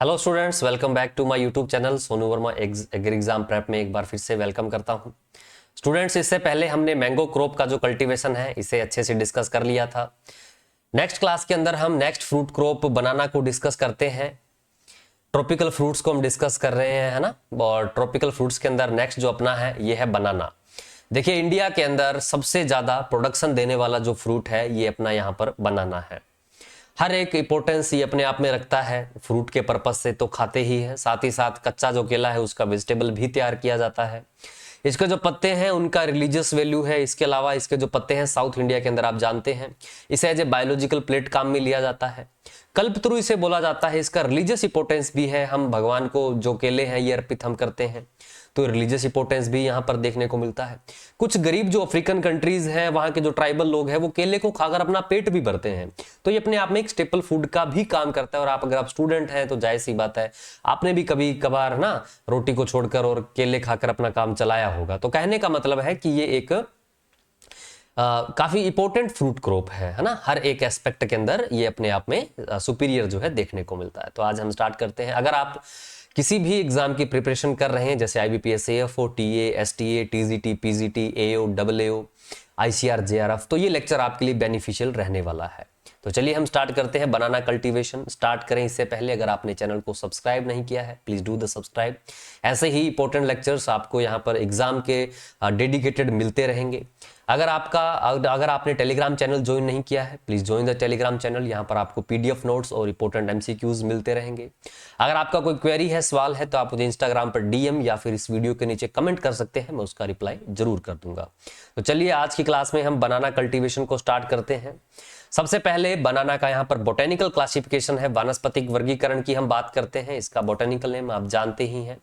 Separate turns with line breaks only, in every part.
Hello students, welcome back to my YouTube channel Sonu Verma agri exam prep में एक बार फिर से वेलकम करता हूं। स्टूडेंट्स, इससे पहले हमने मैंगो क्रॉप का जो कल्टीवेशन है इसे अच्छे से डिस्कस कर लिया था। नेक्स्ट क्लास के अंदर हम नेक्स्ट फ्रूट क्रॉप बनाना को डिस्कस करते हैं। ट्रॉपिकल फ्रूट्स को हम डिस्कस कर रहे हैं, है ना। और ट्रॉपिकल फ्रूट्स के अंदर नेक्स्ट जो अपना है ये है बनाना। देखिए, इंडिया के अंदर सबसे ज्यादा प्रोडक्शन देने वाला जो फ्रूट है ये अपना यहाँ पर बनाना है। हर एक इंपॉर्टेंस ये अपने आप में रखता है। फ्रूट के पर्पज से तो खाते ही है, साथ ही साथ कच्चा जो केला है उसका वेजिटेबल भी तैयार किया जाता है। इसके जो पत्ते हैं उनका रिलीजियस वैल्यू है। इसके अलावा इसके जो पत्ते हैं साउथ इंडिया के अंदर आप जानते हैं इसे एज ए बायोलॉजिकल प्लेट काम में लिया जाता है। कल्पतरु इसे बोला जाता है, इसका रिलीजियस इंपॉर्टेंस भी है। हम भगवान को जो केले हैं ये अर्पित हम करते हैं, तो रिलीजियस इंपॉर्टेंस भी यहाँ पर देखने को मिलता है। कुछ गरीब जो अफ्रीकन कंट्रीज हैं, वहां के जो ट्राइबल लोग हैं वो केले को खाकर अपना पेट भी भरते हैं, तो ये अपने आप में एक स्टेपल फूड का भी काम करता है। और अगर आप स्टूडेंट हैं तो जाहिर सी बात है आपने भी कभी कभार ना रोटी को छोड़कर और केले खाकर अपना काम चलाया होगा। तो कहने का मतलब है कि ये एक काफी इंपॉर्टेंट फ्रूट क्रॉप है ना। हर एक एस्पेक्ट के अंदर ये अपने आप में सुपीरियर जो है देखने को मिलता है। तो आज हम स्टार्ट करते हैं। अगर आप किसी भी एग्जाम की प्रिपरेशन कर रहे हैं जैसे IBPS, AFO, TA, STA, TGT, PGT, AO, AAO, ICR, JRF, तो ये लेक्चर आपके लिए बेनिफिशियल रहने वाला है। तो चलिए हम स्टार्ट करते हैं बनाना कल्टीवेशन। स्टार्ट करें इससे पहले अगर आपने चैनल को सब्सक्राइब नहीं किया है प्लीज डू द सब्सक्राइब। ऐसे ही इंपॉर्टेंट लेक्चर्स आपको यहाँ पर एग्जाम के डेडिकेटेड मिलते रहेंगे। अगर आपने टेलीग्राम चैनल ज्वाइन नहीं किया है please join the Telegram channel. यहाँ पर आपको PDF नोट्स और इंपॉर्टेंट MCQs मिलते रहेंगे। अगर आपका कोई क्वेरी है, सवाल है, तो आप मुझे इंस्टाग्राम पर DM या फिर इस वीडियो के नीचे कमेंट कर सकते हैं, मैं उसका रिप्लाई जरूर कर दूंगा। तो चलिए आज की क्लास में हम बनाना कल्टीवेशन को स्टार्ट करते हैं। सबसे पहले बनाना का यहाँ पर बोटेनिकल क्लासिफिकेशन है, वानस्पतिक वर्गीकरण की हम बात करते हैं। इसका बोटेनिकल नेम आप जानते ही हैं,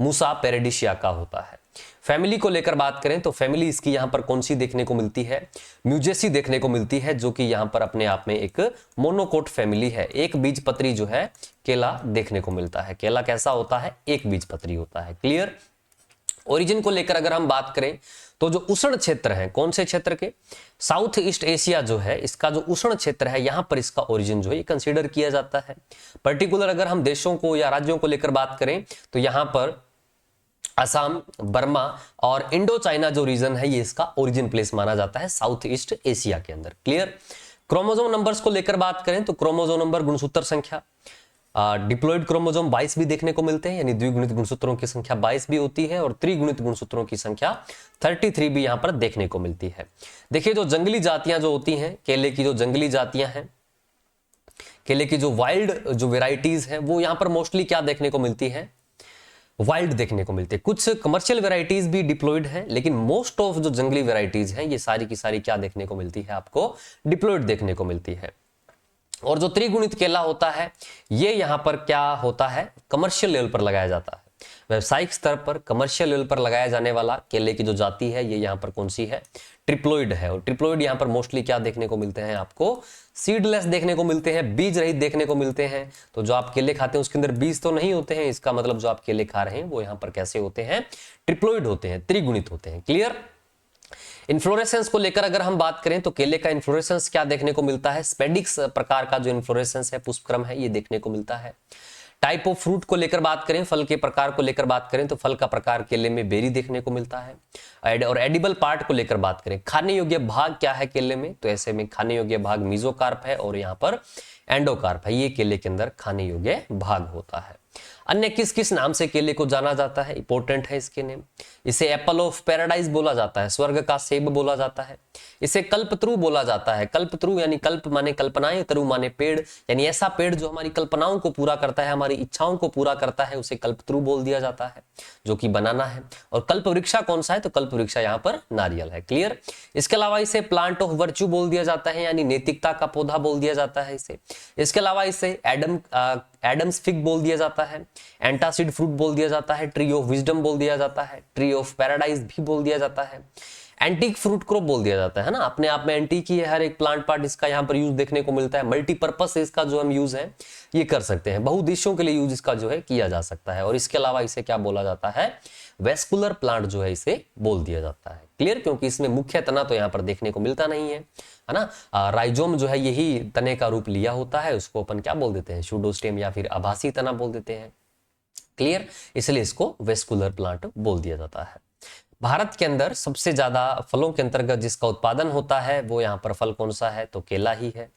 मूसा पेरेडिशिया का होता है। फैमिली को लेकर बात करें तो फैमिली इसकी यहाँ पर कौन सी देखने को मिलती है, म्यूजेसी देखने को मिलती है, जो कि यहाँ पर अपने आप में एक मोनोकोट फैमिली है। एक बीजपत्री जो है केला देखने को मिलता है। केला कैसा होता है, एक बीजपत्री होता है। क्लियर। ओरिजिन को लेकर अगर हम बात करें तो जो उष्ण क्षेत्र है, कौन से क्षेत्र के, साउथ ईस्ट एशिया जो है इसका जो उष्ण क्षेत्र है यहां पर इसका ओरिजिन जो है कंसीडर किया जाता है। पर्टिकुलर अगर हम देशों को या राज्यों को लेकर बात करें तो यहां पर असम, बर्मा और इंडो चाइना जो रीजन है ये इसका ओरिजिन प्लेस माना जाता है साउथ ईस्ट एशिया के अंदर। क्लियर। क्रोमोसोम नंबर्स को लेकर बात करें तो क्रोमोसोम नंबर, गुणसूत्र संख्या, डिप्लॉइड क्रोमोसोम 22 भी देखने को मिलते हैं, यानी द्विगुणित गुणसूत्रों की संख्या 22 भी होती है और त्रिगुणित गुणसूत्रों की संख्या 33 भी यहां पर देखने को मिलती है। देखिए, जो जंगली जातियां जो होती हैं, केले की जो जंगली जातियां हैं, केले की जो वाइल्ड जो वेराइटीज हैं वो यहां पर मोस्टली क्या देखने को मिलती है, वाइल्ड देखने को मिलती है। कुछ कमर्शियल वेराइटीज भी डिप्लॉइड हैं, लेकिन मोस्ट ऑफ जो जंगली वेराइटीज हैं ये सारी की सारी क्या देखने को मिलती है, आपको डिप्लॉइड देखने को मिलती है। और जो त्रिगुणित केला होता है ये यहां पर क्या होता है, कमर्शियल लेवल पर लगाया जाता है। व्यवसायिक स्तर पर कमर्शियल लेवल पर लगाया जाने वाला केले की जो जाति है ये यहां पर कौन सी है, ट्रिप्लोइड है। और ट्रिप्लोइड यहां पर मोस्टली क्या देखने को मिलते हैं, आपको सीडलेस देखने को मिलते हैं, बीज रहित देखने को मिलते हैं। तो जो आप केले खाते हैं उसके अंदर बीज तो नहीं होते हैं, इसका मतलब जो आप केले खा रहे हैं वो यहां पर कैसे होते हैं, ट्रिप्लोइड होते हैं, त्रिगुणित होते हैं। क्लियर। इन्फ्लोरेसेंस को लेकर अगर हम बात करें तो केले का इन्फ्लोरेसेंस क्या देखने को मिलता है, स्पेडिक्स प्रकार का जो इन्फ्लोरेसेंस है, पुष्पक्रम है, ये देखने को मिलता है। टाइप ऑफ फ्रूट को लेकर बात करें, फल के प्रकार को लेकर बात करें तो फल का प्रकार केले में बेरी देखने को मिलता है। और एडिबल पार्ट को लेकर बात करें, खाने योग्य भाग क्या है केले में, तो ऐसे में खाने योग्य भाग मीजोकार्प है और यहाँ पर एंडोकार्प है, ये केले के अंदर खाने योग्य भाग होता है। अन्य किस किस नाम से केले को जाना जाता है, इंपॉर्टेंट है इसके नेम। इसे एप्पल ऑफ पैराडाइज बोला जाता है, स्वर्ग का सेब बोला जाता है। इसे कल्पतरु बोला जाता है। कल्पतरु यानी कल्प माने कल्पनाएं, तरु माने पेड़, यानी ऐसा पेड़ जो हमारी कल्पनाओं को पूरा करता है, हमारी इच्छाओं को पूरा करता है, उसे कल्पतरु बोल दिया जाता है, जो कि बनाना है। और कल्प वृक्षा कौन सा है, तो कल्प वृक्षा यहाँ पर नारियल है। क्लियर। इसके अलावा इसे प्लांट ऑफ वर्च्यू बोल दिया जाता है, यानी नैतिकता का पौधा बोल दिया जाता है इसे। इसके अलावा इसे एडम्स फिग बोल दिया जाता है, एंटासिड फ्रूट बोल दिया जाता है, ट्री ऑफ विजडम बोल दिया जाता है, ट्री ऑफ पैराडाइज भी बोल दिया जाता है, एंटीक फ्रूट क्रॉप बोल दिया जाता है ना, अपने आप में एंटीक ही है, हर एक प्लांट पार्ट इसका यहाँ पर यूज देखने को मिलता है। मल्टीपर्पज से इसका जो हम यूज है ये कर सकते हैं, बहुउद्देश्यों के लिए यूज इसका जो है किया जा सकता है। और इसके अलावा इसे क्या बोला जाता है, वेस्कुलर प्लांट जो है इसे बोल दिया जाता है। क्लियर, क्योंकि इसमें मुख्य तना तो यहाँ पर देखने को मिलता नहीं है ना। राइजोम जो है यही तने का रूप लिया होता है, उसको अपन क्या बोल देते हैं, सूडोस्टेम या फिर आभासी तना बोल देते हैं। क्लियर, इसलिए इसको वेस्कुलर प्लांट बोल दिया जाता है। भारत के अंदर सबसे ज्यादा फलों के अंतर्गत जिसका उत्पादन होता है वो यहाँ पर फल कौन सा है, तो केला ही है।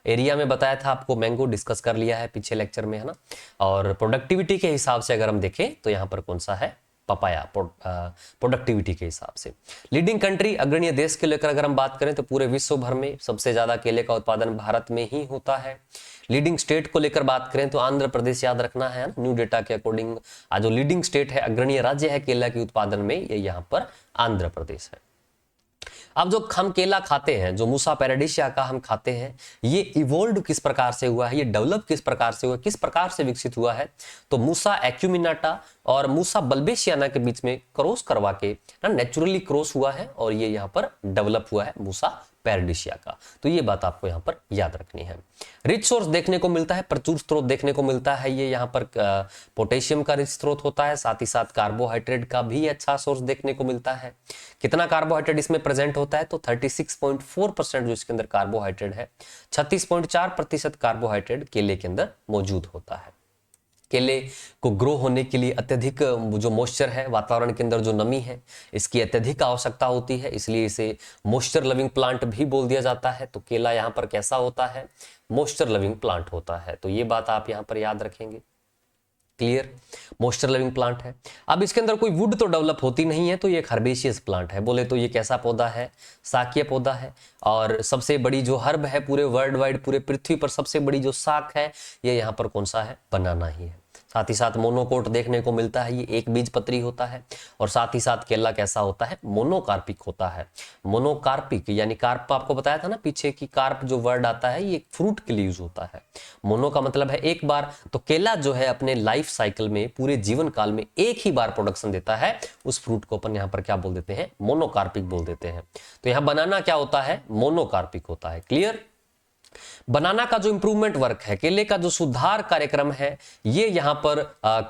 एरिया में बताया था आपको, मैंगो डिस्कस कर लिया है पीछे लेक्चर में, है ना। और प्रोडक्टिविटी के हिसाब से अगर हम देखें तो यहाँ पर कौन सा है, पपाया, प्रोडक्टिविटी के हिसाब से। लीडिंग कंट्री, अग्रणीय देश के लेकर अगर हम बात करें तो पूरे विश्व भर में सबसे ज्यादा केले का उत्पादन भारत में ही होता है। लीडिंग स्टेट को लेकर बात करें तो आंध्र प्रदेश याद रखना है, न्यू डेटा के अकॉर्डिंग जो लीडिंग स्टेट है, अग्रणीय राज्य है केला के उत्पादन में, ये यहाँ पर आंध्र प्रदेश है। अब जो हम केला खाते हैं, जो मूसा पैराडिसिया का हम खाते हैं, ये इवोल्व किस प्रकार से हुआ है, ये डेवलप किस प्रकार से हुआ, किस प्रकार से विकसित हुआ है, तो मूसा एक्यूमिनाटा और मूसा बल्बेशियाना के बीच में क्रॉस करवा के ना नेचुरली क्रॉस हुआ है और ये यहाँ पर डेवलप हुआ है मूसा पैराडिसिया का। तो ये बात आपको यहाँ पर याद रखनी है। रिच सोर्स देखने को मिलता है, प्रचुर स्रोत देखने को मिलता है, ये यहाँ पर पोटेशियम का रिच स्रोत होता है, साथ ही साथ कार्बोहाइड्रेट का भी अच्छा सोर्स देखने को मिलता है। कितना कार्बोहाइड्रेट इसमें प्रेजेंट होता है, तो 36.4% जो इसके अंदर कार्बोहाइड्रेट है, 36.4% कार्बोहाइड्रेट केले के अंदर मौजूद होता है। केले को ग्रो होने के लिए अत्यधिक जो मॉइस्चर है, वातावरण के अंदर जो नमी है, इसकी अत्यधिक आवश्यकता होती है, इसलिए इसे मॉइस्चर लविंग प्लांट भी बोल दिया जाता है। तो केला यहाँ पर कैसा होता है, मॉइस्चर लविंग प्लांट होता है। तो ये बात आप यहाँ पर याद रखेंगे। क्लियर, मॉइस्चर लविंग प्लांट है। अब इसके अंदर कोई वुड तो डेवलप होती नहीं है, तो ये एक हर्बेशियस प्लांट है। बोले तो ये कैसा पौधा है, शाकीय पौधा है। और सबसे बड़ी जो हर्ब है पूरे वर्ल्ड वाइड, पूरे पृथ्वी पर सबसे बड़ी जो शाख है, ये यहाँ पर कौन सा है, बनाना ही है। साथ ही साथ मोनोकोट देखने को मिलता है, ये एक बीज पत्री होता है। और साथ ही साथ केला कैसा होता है, मोनोकार्पिक होता है। मोनोकार्पिक यानी कार्प, आपको बताया था ना पीछे की कार्प जो वर्ड आता है ये फ्रूट के लिए यूज होता है। मोनो का मतलब है एक बार, तो केला जो है अपने लाइफ साइकिल में, पूरे जीवन काल में एक ही बार प्रोडक्शन देता है, उस फ्रूट को अपन यहाँ पर क्या बोल देते हैं, मोनोकार्पिक बोल देते हैं। तो यहाँ बनाना क्या होता है, मोनोकार्पिक होता है। क्लियर, बनाना का जो इंप्रूवमेंट वर्क है, केले का जो सुधार कार्यक्रम है, ये यहाँ पर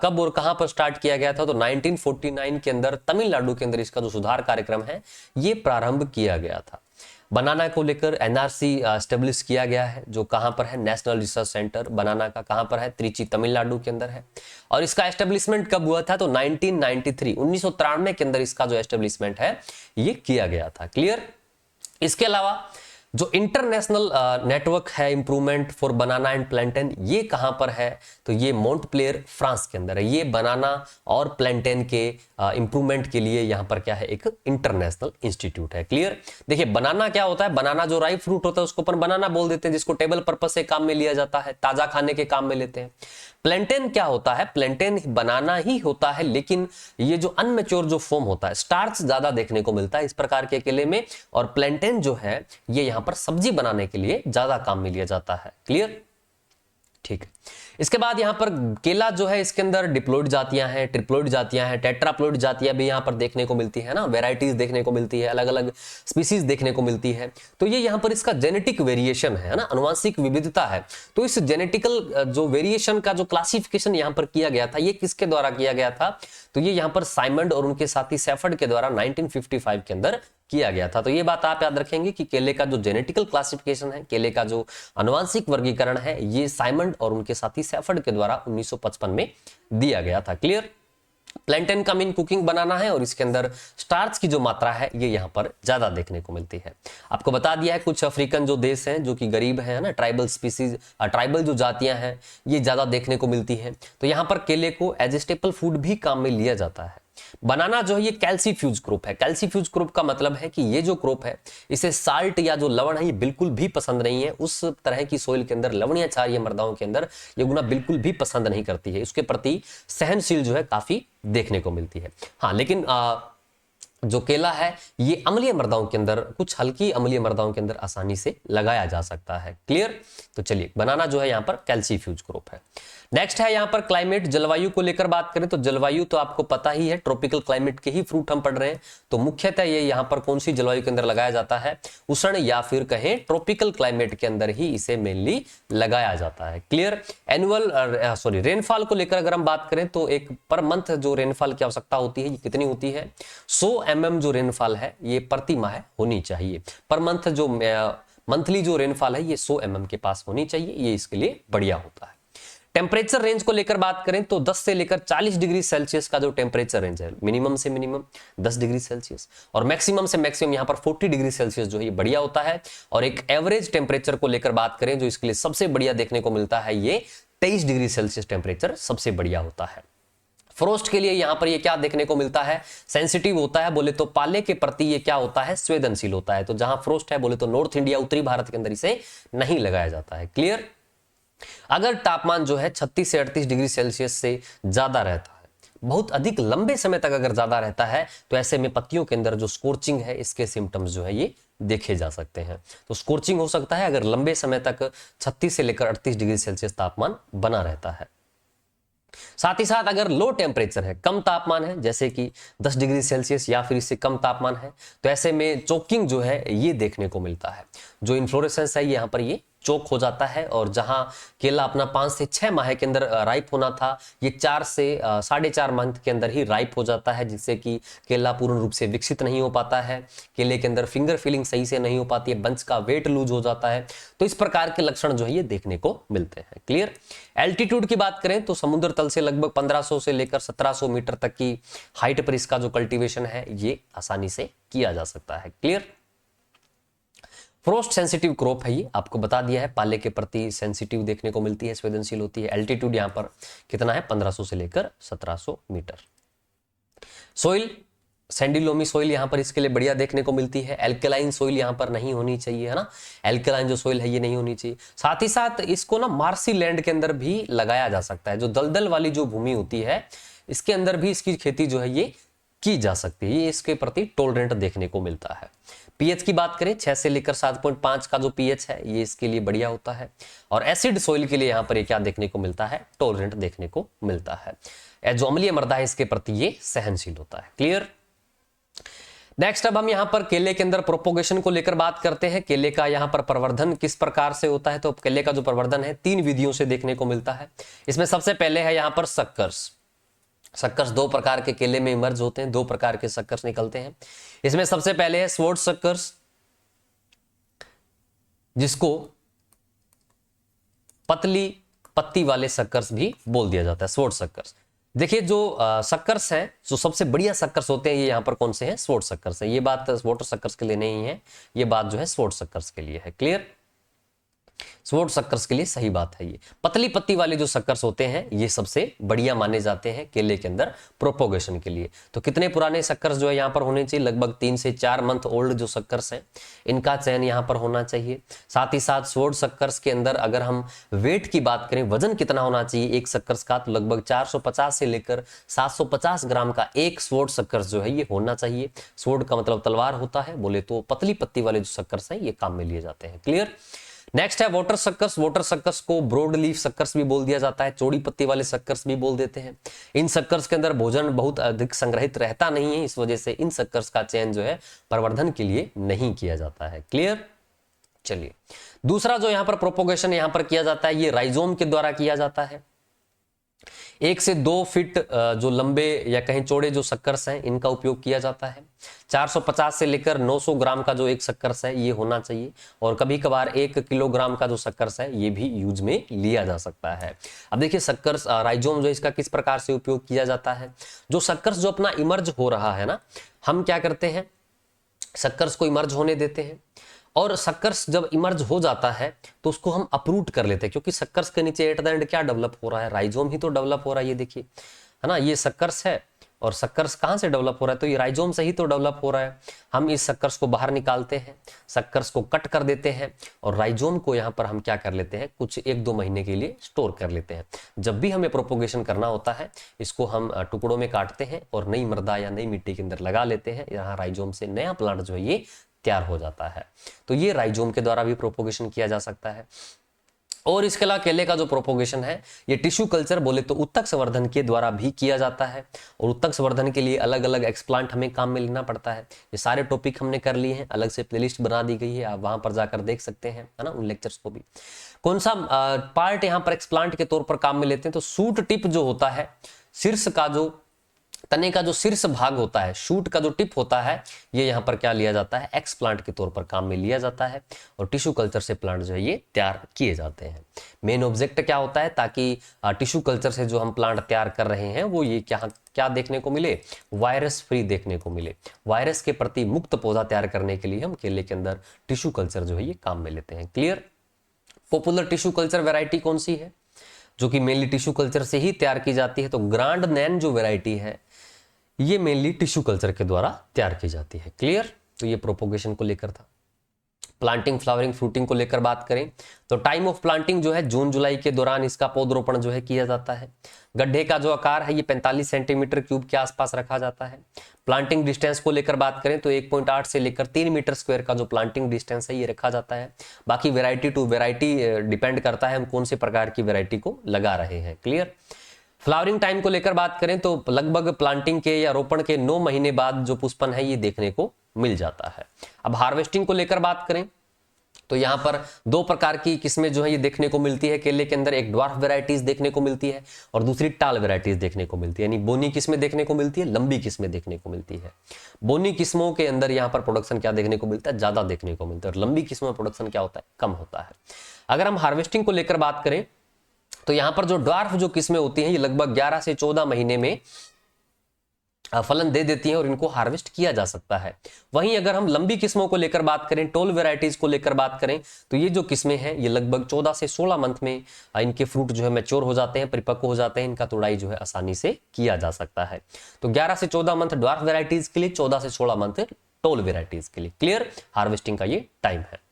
कब और कहां पर स्टार्ट किया गया था, तो 1949 के अंदर तमिलनाडु के अंदर इसका जो सुधार कार्यक्रम है ये प्रारंभ किया गया था। बनाना को लेकर एनआरसी एस्टेब्लिश किया गया है, जो कहां पर है, नेशनल रिसर्च सेंटर बनाना का कहां पर है, त्रिची तमिलनाडु के अंदर है। और इसका एस्टेब्लिशमेंट कब हुआ था, तो 1993 के अंदर इसका जो एस्टेब्लिशमेंट है ये किया गया था। क्लियर, इसके अलावा जो इंटरनेशनल नेटवर्क है इंप्रूवमेंट फॉर बनाना एंड प्लैंटेन, ये कहां पर है, तो ये मोंटप्लेयर फ्रांस के अंदर है। ये बनाना और प्लैंटेन के इंप्रूवमेंट के लिए यहाँ पर क्या है, एक इंटरनेशनल इंस्टीट्यूट है। क्लियर, देखिए बनाना क्या होता है, बनाना जो राइप फ्रूट होता है उसको अपन बनाना बोल देते हैं, जिसको टेबल पर्पस से काम में लिया जाता है, ताजा खाने के काम में लेते हैं। प्लैंटेन क्या होता है, प्लैंटेन बनाना ही होता है, लेकिन ये जो अनमेच्योर जो फॉर्म होता है, स्टार्च ज्यादा देखने को मिलता है इस प्रकार के केले में, और प्लैंटेन जो है ये यहाँ पर सब्जी बनाने के लिए ज्यादा काम में लिया जाता है। क्लियर, ठीक है। इसके बाद यहाँ पर केला जो है इसके अंदर डिप्लॉइड जातियां हैं, ट्रिप्लॉइड जातियां हैं, टेट्राप्लॉइड जातियां भी यहाँ पर देखने को मिलती है ना, वेराइटीज देखने को मिलती है, अलग अलग स्पीसीज देखने को मिलती है। तो ये यहाँ पर इसका जेनेटिक वेरिएशन है ना, अनुवांशिक विविधता है। तो इस जेनेटिकल जो वेरिएशन का जो क्लासिफिकेशन यहाँ पर किया गया था, ये किसके द्वारा किया गया था, तो ये यहाँ पर साइमंड और उनके साथी सेफर्ड के द्वारा 1955 के अंदर किया गया था। तो ये बात आप याद रखेंगे कि केले का जो जेनेटिकल क्लासिफिकेशन है, केले का जो आनुवांशिक वर्गीकरण है, ये साइमंड और उनके साथी सेफर्ड के द्वारा 1955 में दिया गया था। क्लियर, प्लैंटेन का मीन कुकिंग बनाना है और इसके अंदर स्टार्च की जो मात्रा है ये यहाँ पर ज्यादा देखने को मिलती है। आपको बता दिया है कुछ अफ्रीकन जो देश हैं जो कि गरीब है ना, ट्राइबल स्पीसीज, ट्राइबल जो जातियां हैं ये ज्यादा देखने को मिलती है। तो यहाँ पर केले को एज ए स्टेपल फूड भी काम में लिया जाता है। बनाना जो है ये कैल्सीफ्यूज क्रॉप है। कैल्सीफ्यूज क्रॉप का मतलब है कि ये जो क्रॉप है इसे साल्ट या जो लवण है ये बिल्कुल भी पसंद नहीं है। उस तरह की सोइल के अंदर, लवणीय क्षारीय मृदाओं के अंदर ये गुना बिल्कुल भी पसंद नहीं करती है। इसके प्रति सहनशील जो है काफी देखने को मिलती है। हाँ, लेकिन जो केला है ये अम्लीय मृदाओं के अंदर, कुछ हल्की अम्लीय मृदाओं के अंदर आसानी से लगाया जा सकता है। क्लियर? तो चलिए, बनाना जो है यहाँ पर कैल्सीफ्यूज क्रॉप है। नेक्स्ट है यहाँ पर क्लाइमेट, जलवायु को लेकर बात करें तो जलवायु तो आपको पता ही है, ट्रॉपिकल क्लाइमेट के ही फ्रूट हम पढ़ रहे हैं। तो मुख्यतः ये यहाँ पर कौन सी जलवायु के अंदर लगाया जाता है? उष्ण या फिर कहें ट्रॉपिकल क्लाइमेट के अंदर ही इसे मेनली लगाया जाता है। क्लियर? एनुअल रेनफॉल को लेकर अगर हम बात करें तो एक पर मंथ जो रेनफॉल की आवश्यकता होती है ये कितनी होती है? 100 mm जो रेनफॉल है ये प्रति माह होनी चाहिए। पर मंथ जो मंथली जो रेनफॉल है ये 100 mm के पास होनी चाहिए, ये इसके लिए बढ़िया होता है। टेम्परेचर रेंज को लेकर बात करें तो 10 से लेकर 40 डिग्री सेल्सियस का जो टेम्परेचर रेंज है, मिनिमम से मिनिमम 10 डिग्री सेल्सियस और मैक्सिमम से मैक्सिमम यहाँ पर 40 डिग्री सेल्सियस जो है ये बढ़िया होता है। और एक एवरेज टेम्परेचर को लेकर बात करें जो इसके लिए सबसे बढ़िया देखने को मिलता है, ये 23 डिग्री सेल्सियस टेम्परेचर सबसे बढ़िया होता है। फ्रोस्ट के लिए यहाँ पर ये क्या देखने को मिलता है? सेंसिटिव होता है, बोले तो पाले के प्रति ये क्या होता है? संवेदनशील होता है। तो जहां फ्रोस्ट है बोले तो नॉर्थ इंडिया, उत्तरी भारत के अंदर इसे नहीं लगाया जाता है। क्लियर? अगर तापमान जो है 36 से 38 डिग्री सेल्सियस से ज्यादा रहता है, बहुत अधिक लंबे समय तक अगर ज्यादा रहता है, तो ऐसे में पत्तियों के अंदर जो स्कोर्चिंग है इसके सिम्टम्स जो है ये देखे जा सकते हैं। तो स्कोर्चिंग हो सकता है अगर लंबे समय तक 36 से लेकर 38 डिग्री सेल्सियस तापमान बना रहता है। साथ ही साथ अगर लो टेम्परेचर है, कम तापमान है, जैसे कि 10 डिग्री सेल्सियस या फिर इससे कम तापमान है, तो ऐसे में चोकिंग जो है ये देखने को मिलता है। जो इन्फ्लोरेसेंस है यहाँ पर ये चोक हो जाता है और जहां केला अपना 5 से 6 माह के अंदर राइप होना था, ये 4 से 4.5 मंथ के अंदर ही राइप हो जाता है, जिससे कि केला पूर्ण रूप से विकसित नहीं हो पाता है, केले के अंदर फिंगर फीलिंग सही से नहीं हो पाती है, बंच का वेट लूज हो जाता है। तो इस प्रकार के लक्षण जो है ये देखने को मिलते हैं। क्लियर? एल्टीट्यूड की बात करें तो समुद्र तल से लगभग 1500 से लेकर 1700 मीटर तक की हाइट पर इसका जो कल्टीवेशन है ये आसानी से किया जा सकता है। क्लियर? फ्रोस्ट सेंसिटिव क्रॉप है, ये आपको बता दिया है, पाले के प्रति सेंसिटिव देखने को मिलती है, संवेदनशील होती है। एल्टीट्यूड यहां पर कितना है? 1500 से लेकर 1700 metre. Soil, sandy loamy soil यहां पर इसके लिए बढ़िया देखने को मिलती है। एल्कलाइन सोइल यहां पर नहीं होनी चाहिए, है ना, एल्कलाइन जो सोइल है ये नहीं होनी चाहिए। साथ ही साथ इसको ना मार्सी लैंड के अंदर भी लगाया जा सकता है, जो दलदल वाली जो भूमि होती है इसके अंदर भी इसकी खेती जो है ये की जा सकती है, ये इसके प्रति टॉलरेंट देखने को मिलता है। पीएच की बात करें 6 से लेकर 7.5 का जो पीएच है ये इसके लिए बढ़िया होता है। और एसिड सोइल के लिए यहाँ पर ये क्या देखने को मिलता है? टॉलरेंट देखने को मिलता है। जो अम्लीय मृदा है इसके प्रति ये सहनशील होता है। क्लियर? नेक्स्ट अब हम यहाँ पर केले के अंदर प्रोपोगेशन को लेकर बात करते हैं। केले का यहाँ पर प्रवर्धन किस प्रकार से होता है? तो केले का जो प्रवर्धन है 3 विधियों से देखने को मिलता है। इसमें सबसे पहले है यहाँ पर सक्कर्स। सक्कर्स 2 प्रकार के केले में इमर्ज होते हैं, 2 प्रकार के सक्कर्स निकलते हैं। इसमें सबसे पहले है स्वॉर्ड सक्कर्स, जिसको पतली पत्ती वाले सक्कर्स भी बोल दिया जाता है, स्वॉर्ड सक्कर्स। देखिए जो सक्कर्स हैं, जो सबसे बढ़िया सक्कर्स होते हैं ये यहाँ पर कौन से हैं? स्वॉर्ड सक्कर्स हैं। ये बात वाटर सक्कर्स के लिए नहीं है, ये बात जो है स्वॉर्ड सक्कर्स के लिए है। क्लियर? स्वॉर्ड सक्कर्स के लिए सही बात है। ये पतली पत्ती वाले जो सक्कर्स होते हैं ये सबसे बढ़िया माने जाते हैं केले के अंदर प्रोपोगेशन के लिए। तो कितने पुराने सक्कर्स जो है यहाँ पर होने चाहिए? लगभग 3 से 4 मंथ ओल्ड जो सक्कर्स हैं इनका चयन यहाँ पर होना चाहिए। साथ ही साथ स्वॉर्ड सक्कर्स के अंदर अगर हम वेट की बात करें, वजन कितना होना चाहिए एक सक्कर्स का? तो लगभग 450 से लेकर 750 ग्राम का एक स्वॉर्ड सक्कर्स जो है ये होना चाहिए। स्वॉर्ड का मतलब तलवार होता है, बोले तो पतली पत्ती वाले जो सक्कर्स हैं ये काम में लिए जाते हैं। क्लियर? नेक्स्ट है वाटर सक्कर्स। वाटर सक्कर्स को ब्रॉड लीफ सक्कर्स भी बोल दिया जाता है, चौड़ी पत्ती वाले सक्कर्स भी बोल देते हैं। इन सक्कर्स के अंदर भोजन बहुत अधिक संग्रहित रहता नहीं है, इस वजह से इन सक्कर्स का चयन जो है प्रवर्धन के लिए नहीं किया जाता है। क्लियर? चलिए, दूसरा जो यहाँ पर प्रोपोगेशन यहाँ पर किया जाता है ये राइजोम के द्वारा किया जाता है। 1 से 2 फीट जो लंबे या कहीं चौड़े जो सक्कर्स हैं इनका उपयोग किया जाता है। 450 से लेकर 900 ग्राम का जो एक सक्कर्स है ये होना चाहिए, और कभी कभार 1 किलोग्राम का जो सक्कर्स है ये भी यूज में लिया जा सकता है। अब देखिए सक्कर्स राइजोम जो इसका किस प्रकार से उपयोग किया जाता है? जो सक्कर्स जो अपना इमर्ज हो रहा है ना, हम क्या करते हैं, सक्कर्स को इमर्ज होने देते हैं, और सक्कर्स जब इमर्ज हो जाता है तो उसको हम अपरूट कर लेते हैं, क्योंकि सक्कर्स के नीचे एट द एंड क्या डेवलप हो रहा है? राइजोम ही तो डेवलप हो रहा है। ये देखिए, है ना, ये सक्कर्स है और सक्कर्स कहाँ से डेवलप हो रहा है, तो ये राइजोम से ही तो डेवलप हो रहा है। हम इस सक्कर्स को बाहर निकालते हैं, सक्कर्स को कट कर देते हैं और राइजोम को यहाँ पर हम क्या कर लेते हैं, कुछ 1-2 महीने के लिए स्टोर कर लेते हैं। जब भी हमें प्रोपोगेशन करना होता है, इसको हम टुकड़ों में काटते हैं और नई मृदा या नई मिट्टी के अंदर लगा लेते हैं। यहाँ राइजोम से नया प्लांट जो है ये तैयार हो जाता है। तो ये राइजोम के द्वारा भी प्रोपोगेशन किया जा सकता है। और इसके अलावा केले का जो प्रोपोगेशन है ये टिश्यू कल्चर बोले तो उत्तक संवर्धन के द्वारा भी किया जाता है। और उत्तक संवर्धन के लिए अलग अलग एक्सप्लांट हमें काम में लेना पड़ता है। ये सारे टॉपिक हमने कर लिए हैं, अलग से प्लेलिस्ट बना दी गई है, आप वहां पर जाकर देख सकते हैं, है ना, उन लेक्चर्स को भी। कौन सा पार्ट यहाँ पर एक्सप्लांट के तौर पर काम में लेते हैं, तो शूट टिप जो होता है, शीर्ष का जो तने का जो शीर्ष भाग होता है, शूट का जो टिप होता है, ये यहाँ पर क्या लिया जाता है, एक्सप्लांट के तौर पर काम में लिया जाता है। और टिश्यू कल्चर से प्लांट जो है ये तैयार किए जाते हैं। मेन ऑब्जेक्ट क्या होता है, ताकि टिश्यू कल्चर से जो हम प्लांट तैयार कर रहे हैं वो ये क्या देखने को मिले, वायरस फ्री देखने को मिले। वायरस के प्रति मुक्त पौधा तैयार करने के लिए हम केले के अंदर टिश्यू कल्चर जो है ये काम में लेते हैं। Clear. Popular tissue culture variety कौन सी है, जो कि मेनली टिश्यू कल्चर से ही तैयार की जाती है, तो ग्रांड नैन जो वेराइटी है ये मेनली टिश्यू कल्चर के द्वारा तैयार की जाती है। क्लियर। तो ये प्रोपोगेशन को लेकर था। प्लांटिंग, फ्लावरिंग, फ्रूटिंग को लेकर बात करें तो टाइम ऑफ प्लांटिंग जो है जून जुलाई के दौरान इसका पौधरोपण जो है किया जाता है। गड्ढे का जो आकार है ये 45 सेंटीमीटर क्यूब के आसपास रखा जाता है। प्लांटिंग डिस्टेंस को लेकर बात करें तो 1.8 से लेकर 3 मीटर स्क्वायर का जो प्लांटिंग डिस्टेंस है ये रखा जाता है। बाकी वेराइटी टू वेराइटी डिपेंड करता है हम कौन से प्रकार की वेराइटी को लगा रहे हैं। क्लियर। फ्लावरिंग टाइम को लेकर बात करें तो लगभग प्लांटिंग के या रोपण के 9 महीने बाद जो पुष्पन है ये देखने को मिल जाता है। अब हार्वेस्टिंग को लेकर बात करें तो यहाँ पर 2 प्रकार की किस्में जो है ये देखने को मिलती है केले के अंदर। एक ड्वार्फ वेराइटीज देखने को मिलती है और दूसरी टाल वेराइटीज देखने को मिलती है, यानी बोनी किस्में देखने को मिलती है, लंबी किस्में देखने को मिलती है। बोनी किस्मों के अंदर यहाँ पर प्रोडक्शन क्या देखने को मिलता है, ज्यादा देखने को मिलता है, और लंबी किस्मों में प्रोडक्शन क्या होता है, कम होता है। अगर हम हार्वेस्टिंग को लेकर बात करें तो यहां पर जो ड्वार्फ जो किस्में होती हैं ये लगभग 11 से 14 महीने में फलन दे देती हैं और इनको हार्वेस्ट किया जा सकता है। वहीं अगर हम लंबी किस्मों को लेकर बात करें, टोल वेराइटीज को लेकर बात करें तो ये जो किस्में हैं ये लगभग 14 से 16 मंथ में इनके फ्रूट जो है मैच्योर हो जाते हैं, परिपक्व हो जाते हैं, इनका तोड़ाई जो है आसानी से किया जा सकता है। तो 11 से 14 मंथ ड्वार्फ वेराइटीज के लिए, 14 से 16 मंथ टोल वेराइटीज के लिए। क्लियर। हार्वेस्टिंग का ये टाइम है।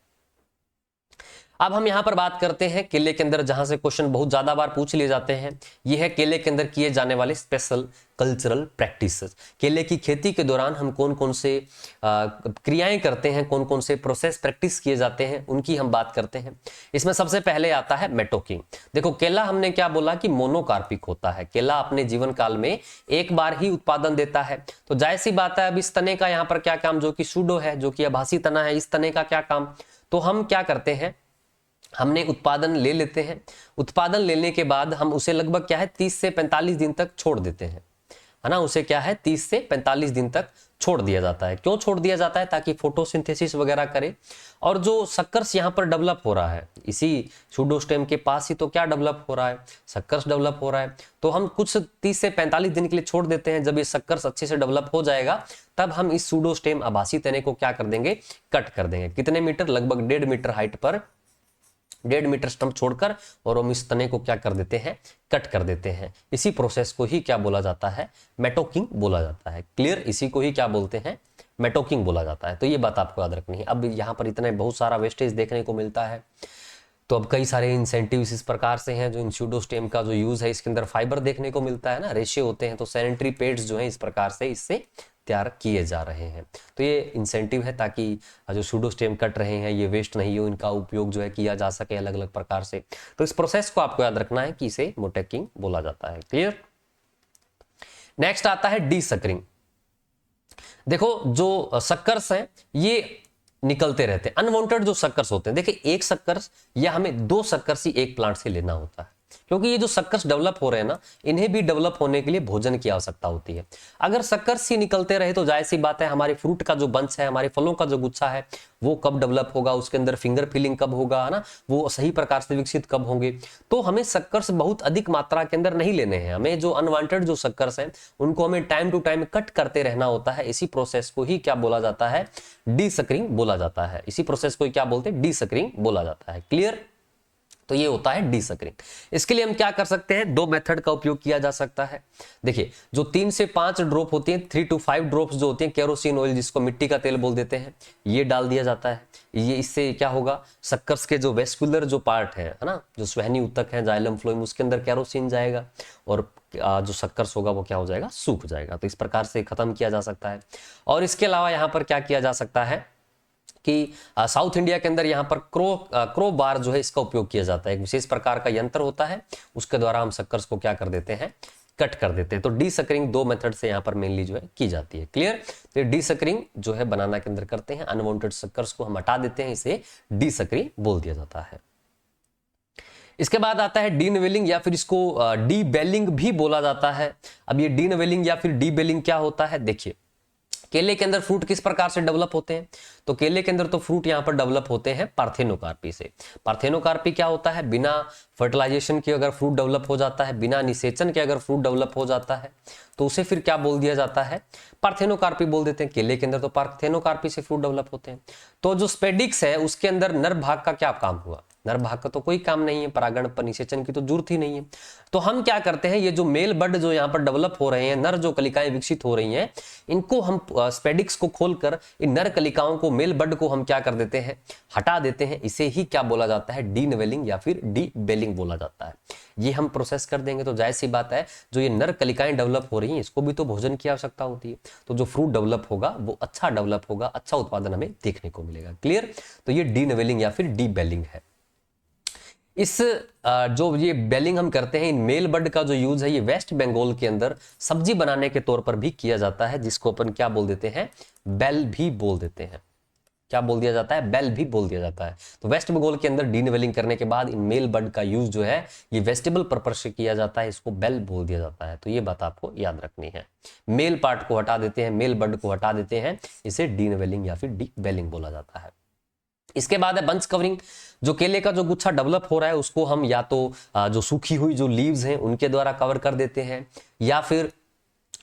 अब हम यहां पर बात करते हैं केले के अंदर जहां से क्वेश्चन बहुत ज्यादा बार पूछ लिए जाते हैं, ये है केले के अंदर किए जाने वाले स्पेशल कल्चरल प्रैक्टिसेस। केले की खेती के दौरान हम कौन कौन से क्रियाएं करते हैं, कौन कौन से प्रोसेस प्रैक्टिस किए जाते हैं, उनकी हम बात करते हैं। इसमें सबसे पहले आता है मेटोकिंग। देखो केला हमने क्या बोला कि मोनोकार्पिक होता है। केला अपने जीवन काल में एक बार ही उत्पादन देता है। तो जाहिर सी बात है अब इस तने का यहाँ पर क्या काम, जो कि सूडो है, जो कि आभासी तना है, इस तने का क्या काम। तो हम क्या करते हैं, हमने उत्पादन ले लेते हैं। उत्पादन लेने के बाद हम उसे लगभग क्या है 30 से 45 दिन तक छोड़ देते हैं, है ना। उसे क्या है 30 से 45 दिन तक छोड़ दिया जाता है। क्यों छोड़ दिया जाता है, ताकि फोटोसिंथेसिस वगैरह करे। और जो सक्कर्स यहाँ पर डेवलप हो रहा है, इसी सूडोस्टेम के पास ही तो क्या डेवलप हो रहा है, सक्कर्स डेवलप हो रहा है। तो हम कुछ 30 से 45 दिन के लिए छोड़ देते हैं। जब ये सक्कर्स अच्छे से डेवलप हो जाएगा तब हम इस सूडोस्टेम आभासी तने को क्या कर देंगे, कट कर देंगे। कितने मीटर, लगभग 1.5 मीटर हाइट पर 1.5 मीटर स्टंप छोड़कर, और हम इस तने को क्या कर देते हैं, कट कर देते हैं। इसी प्रोसेस को ही क्या बोला जाता है, मेटोकिंग बोला जाता है। क्लियर। इसी को ही क्या बोलते हैं, मेटोकिंग बोला जाता है। तो ये बात आपको याद रखनी है। अब यहाँ पर इतने बहुत सारा वेस्टेज देखने को मिलता है, तो अब कई सारे इंसेंटिव्स इस प्रकार से हैं जो इन सूडोस्टेम का जो यूज है, इसके अंदर फाइबर देखने को मिलता है ना, रेशे होते हैं। तो सैनिटरी पैड्स जो है इस प्रकार से इससे तैयार किए जा रहे हैं। तो ये इंसेंटिव है ताकि जो सूडोस्टेम कट रहे हैं ये वेस्ट नहीं हो, इनका उपयोग जो है किया जा सके अलग अलग प्रकार से। तो इस प्रोसेस को आपको याद रखना है कि इसे मोटेकिंग बोला जाता है। क्लियर। नेक्स्ट आता है डी सकरिंग। देखो जो सक्कर्स हैं ये निकलते रहते हैं, अनवांटेड जो सक्कर्स होते हैं। देखिए एक सक्कर्स या हमें 2 सक्कर्स ही एक प्लांट से लेना होता है, क्योंकि ये जो सक्कर्स डेवलप हो रहे हैं ना, इन्हें भी डेवलप होने के लिए भोजन की आवश्यकता होती है। अगर सक्कर्स ही निकलते रहे तो जाहिर सी बात है हमारे फ्रूट का जो बंच है, हमारे फलों का जो गुच्छा है, वो कब डेवलप होगा, उसके अंदर फिंगर फिलिंग कब होगा, है ना, वो सही प्रकार से विकसित कब होंगे। तो हमें सक्कर्स बहुत अधिक मात्रा के अंदर नहीं लेने हैं। हमें जो अनवांटेड जो सक्कर्स हैं उनको हमें टाइम टू टाइम कट करते रहना होता है। इसी प्रोसेस को ही क्या बोला जाता है, डी सकरिंग बोला जाता है। इसी प्रोसेस को क्या बोलते हैं, डी सकरिंग बोला जाता है। क्लियर। तो ये होता है डीसकरिंग। इसके लिए हम क्या कर सकते हैं, दो मेथड का उपयोग किया जा सकता है। देखिए जो 3 से 5 ड्रॉप होती हैं, 3 to 5 ड्रॉप्स जो होती हैं केरोसिन ऑयल, जिसको मिट्टी का तेल बोल देते हैं, ये डाल दिया जाता है। ये इससे क्या होगा, शक्कर्स के जो वेस्कुलर जो पार्ट है ना, जो स्वहनी ऊतक है, जाइलम फ्लोएम, उसके अंदर केरोसिन जाएगा और जो शक्कर्स होगा वो क्या हो जाएगा, सूख जाएगा। तो इस प्रकार से खत्म किया जा सकता है। और इसके अलावा यहाँ पर क्या किया जा सकता है कि साउथ इंडिया के अंदर यहाँ पर क्रो बार जो है इसका उपयोग किया जाता है। एक विशेष प्रकार का यंत्र होता है, उसके द्वारा हम शक्कर्स को क्या कर देते हैं, कट कर देते हैं। तो डीसकरिंग दो मेथड से यहाँ पर मेनली जो है की जाती है। क्लियर। तो डीसकरिंग जो है बनाना के अंदर करते हैं, अनवांटेड शक्कर्स को हम हटा देते हैं, इसे डीसकरिंग बोल दिया जाता है। इसके बाद आता है डीनवेलिंग या फिर इसको डीबेलिंग भी बोला जाता है। अब ये डीनवेलिंग या फिर डीबेलिंग क्या होता है, देखिए केले के अंदर फ्रूट किस प्रकार से डेवलप होते हैं, तो केले के अंदर तो फ्रूट यहाँ पर डेवलप होते हैं पार्थेनोकार्पी से। पार्थेनोकार्पी क्या होता है, बिना फर्टिलाइजेशन के अगर फ्रूट डेवलप हो जाता है, बिना निषेचन के अगर फ्रूट डेवलप हो जाता है, तो उसे फिर क्या बोल दिया जाता है, पार्थेनोकार्पी बोल देते हैं। केले के अंदर तो पार्थेनोकार्पी से फ्रूट डेवलप होते हैं। तो जो स्पेडिक्स है उसके अंदर नर भाग का क्या काम हुआ, नर भाग का तो कोई काम नहीं है, परागण पर निषेचन की तो जरूरत ही नहीं है। तो हम क्या करते हैं, ये जो मेल बड जो यहाँ पर डेवलप हो रहे हैं, नर जो कलिकाएं विकसित हो रही हैं, इनको हम स्पेडिक्स को खोलकर इन नर कलिकाओं को, मेल बड को हम क्या कर देते हैं, हटा देते हैं। इसे ही क्या बोला जाता है, डीनवेलिंग या फिर डीबेलिंग बोला जाता है। ये हम प्रोसेस कर देंगे तो जाहिर सी बात है, जो ये नर कलिकाएं डेवलप हो रही हैं, इसको भी तो भोजन की आवश्यकता होती है। तो जो फ्रूट डेवलप होगा वो अच्छा डेवलप होगा, अच्छा उत्पादन हमें देखने को मिलेगा। क्लियर। तो ये डीनवेलिंग या फिर डीबेलिंग है। इस जो ये बेलिंग हम करते हैं, इन मेल बर्ड का जो यूज है, ये वेस्ट बंगाल के अंदर सब्जी बनाने के तौर पर भी किया जाता है, जिसको अपन क्या बोल देते हैं, बेल भी बोल देते हैं। क्या बोल दिया जाता है, बेल भी बोल दिया जाता है। तो वेस्ट बंगाल के अंदर डीनवेलिंग करने के बाद इन मेल बर्ड का यूज जो है ये वेजिटेबल पर्पस से किया जाता है, इसको बेल बोल दिया जाता है। तो ये बात आपको याद रखनी है। मेल पार्ट को हटा देते हैं, मेल बर्ड को हटा देते हैं, इसे डीनवेलिंग या फिर डीबेलिंग बोला जाता है। इसके बाद है बंच कवरिंग। जो केले का जो गुच्छा डेवलप हो रहा है उसको हम या तो जो सूखी हुई जो लीव्स हैं उनके द्वारा कवर कर देते हैं, या फिर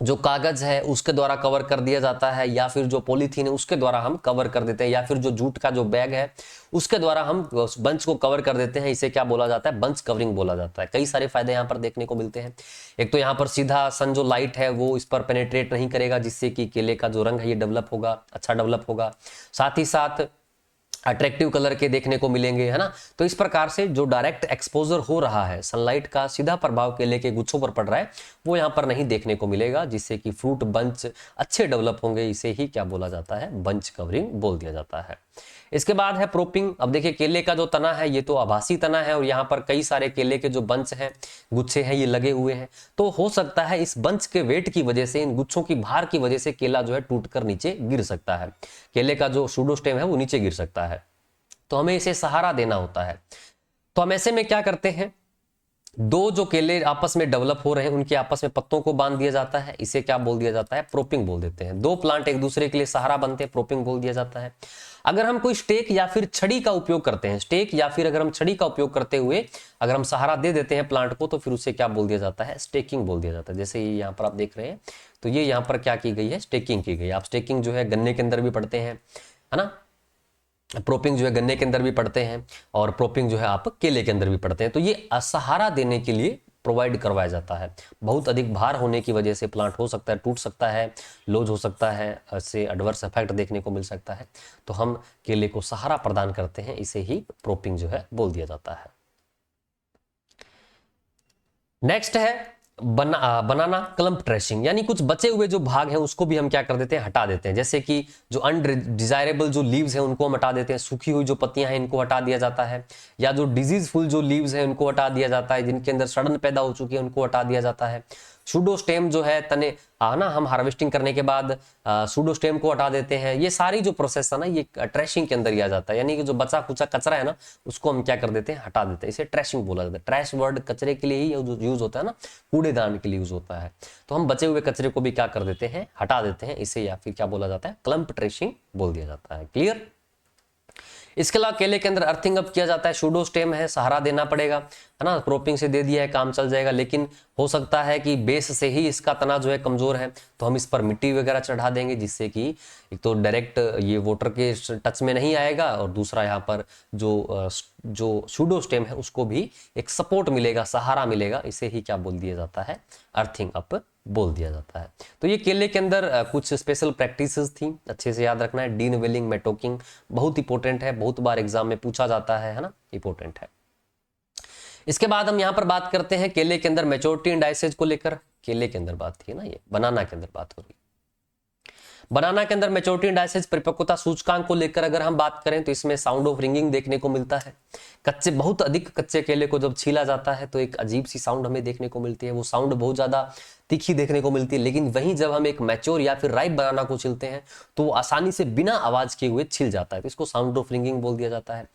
जो कागज है उसके द्वारा कवर कर दिया जाता है, या फिर जो पॉलीथीन है उसके द्वारा हम कवर कर देते हैं, या फिर जो जूट का जो बैग है उसके द्वारा हम बंच को कवर कर देते हैं। इसे क्या बोला जाता है, बंच कवरिंग बोला जाता है। कई सारे फायदे यहाँ पर देखने को मिलते हैं। एक तो यहाँ पर सीधा सन जो लाइट है वो इस पर पेनेट्रेट नहीं करेगा, जिससे कि केले का जो रंग है ये डेवलप होगा, अच्छा डेवलप होगा। साथ ही साथ अट्रैक्टिव कलर के देखने को मिलेंगे, है ना। तो इस प्रकार से जो डायरेक्ट एक्सपोजर हो रहा है, सनलाइट का सीधा प्रभाव केले के गुच्छों पर पड़ रहा है, वो यहाँ पर नहीं देखने को मिलेगा, जिससे कि फ्रूट बंच अच्छे डेवलप होंगे। इसे ही क्या बोला जाता है, बंच कवरिंग बोल दिया जाता है। इसके बाद है प्रोपिंग। अब देखिए केले का जो तना है ये तो आभासी तना है, और यहाँ पर कई सारे केले के जो बंच हैं, गुच्छे हैं, ये लगे हुए हैं। तो हो सकता है इस बंच के वेट की वजह से, इन गुच्छों की भार की वजह से केला जो है टूटकर नीचे गिर सकता है। केले का जो सूडोस्टेम है वो नीचे गिर सकता है, तो हमें इसे सहारा देना होता है। तो हम ऐसे में क्या करते हैं, दो जो केले आपस में डेवलप हो रहे हैं उनके आपस में पत्तों को बांध दिया जाता है। इसे क्या बोल दिया जाता है, प्रोपिंग बोल देते हैं। दो प्लांट एक दूसरे के लिए सहारा बनते हैं, प्रोपिंग बोल दिया जाता है। अगर हम कोई स्टेक या फिर छड़ी का उपयोग करते हैं, स्टेक या फिर अगर हम छड़ी का उपयोग करते हुए अगर हम सहारा दे देते हैं प्लांट को, तो फिर उसे क्या बोल दिया जाता है, स्टेकिंग बोल दिया जाता है। जैसे ये यहाँ पर आप देख रहे हैं, तो ये यहाँ पर क्या की गई है, स्टेकिंग की गई। आप स्टेकिंग जो है गन्ने के अंदर भी पढ़ते हैं, है ना। प्रोपिंग जो है गन्ने के अंदर भी पढ़ते हैं, और प्रोपिंग जो है आप केले के अंदर भी पढ़ते हैं। तो ये सहारा देने के लिए प्रोवाइड करवाया जाता है। बहुत अधिक भार होने की वजह से प्लांट हो सकता है टूट सकता है, लॉज हो सकता है, इससे एडवर्स इफेक्ट देखने को मिल सकता है। तो हम केले को सहारा प्रदान करते हैं, इसे ही प्रोपिंग जो है बोल दिया जाता है। नेक्स्ट है बनाना क्लम्प ट्रेसिंग, यानी कुछ बचे हुए जो भाग हैं उसको भी हम क्या कर देते हैं, हटा देते हैं। जैसे कि जो अनडिजायरेबल जो लीव्स हैं उनको हम हटा देते हैं, सूखी हुई जो पत्तियां हैं इनको हटा दिया जाता है, या जो डिजीजफुल जो लीव्स हैं उनको हटा दिया जाता है, जिनके अंदर सड़न पैदा हो चुकी है उनको हटा दिया जाता है। सूडोस्टेम जो है तने ना, हम हार्वेस्टिंग करने के बाद सूडोस्टेम को हटा देते हैं। ये सारी जो प्रोसेस है ना, ये ट्रैशिंग के अंदर ही आ जाता है। यानी कि जो बचा कुचा कचरा है ना, उसको हम क्या कर देते हैं, हटा देते हैं। इसे ट्रैशिंग बोला जाता है। ट्रैश वर्ड कचरे के लिए ही यूज होता है ना, कूड़ेदान के लिए यूज होता है। तो हम बचे हुए कचरे को भी क्या कर देते हैं, हटा देते हैं। इसे या फिर क्या बोला जाता है, क्लम्प ट्रेसिंग बोल दिया जाता है। क्लियर। इसके अलावा केले के अंदर अर्थिंग अप किया जाता है। सूडोस्टेम है, सहारा देना पड़ेगा। है ना, क्रॉपिंग से दे दिया है, काम चल जाएगा। लेकिन हो सकता है कि बेस से ही इसका तना जो है कमजोर है, तो हम इस पर मिट्टी वगैरह चढ़ा देंगे, जिससे कि एक तो डायरेक्ट ये वाटर के टच में नहीं आएगा, और दूसरा यहाँ पर जो सूडो स्टेम है उसको भी एक सपोर्ट मिलेगा, सहारा मिलेगा। इसे ही क्या बोल दिया जाता है, अर्थिंग अप बोल दिया जाता है। तो ये केले के अंदर कुछ स्पेशल प्रैक्टिसेस थी, अच्छे से याद रखना है। डीनवेलिंग, मेटोकिंग बहुत इंपॉर्टेंट है, बहुत बार एग्जाम में पूछा जाता है ना, इंपॉर्टेंट है। इसके बाद हम यहाँ पर बात करते हैं केले के अंदर मैच्योरिटी इंडाइसेज को लेकर। केले के अंदर बात थी ना, ये बनाना के अंदर बात हो रही है। बनाना के अंदर मैच्योरिटी इंडाइसेज परिपक्वता सूचकांक को लेकर अगर हम बात करें तो इसमें साउंड ऑफ रिंगिंग देखने को मिलता है। बहुत अधिक कच्चे केले को जब छीला जाता है तो एक अजीब सी साउंड हमें देखने को मिलती है, वो साउंड बहुत ज्यादा तीखी देखने को मिलती है। लेकिन वहीं जब हम एक मैच्योर या फिर राइप बनाना को छीलते हैं तो वो आसानी से बिना आवाज किए हुए छिल जाता है, तो इसको साउंड ऑफ रिंगिंग बोल दिया जाता है।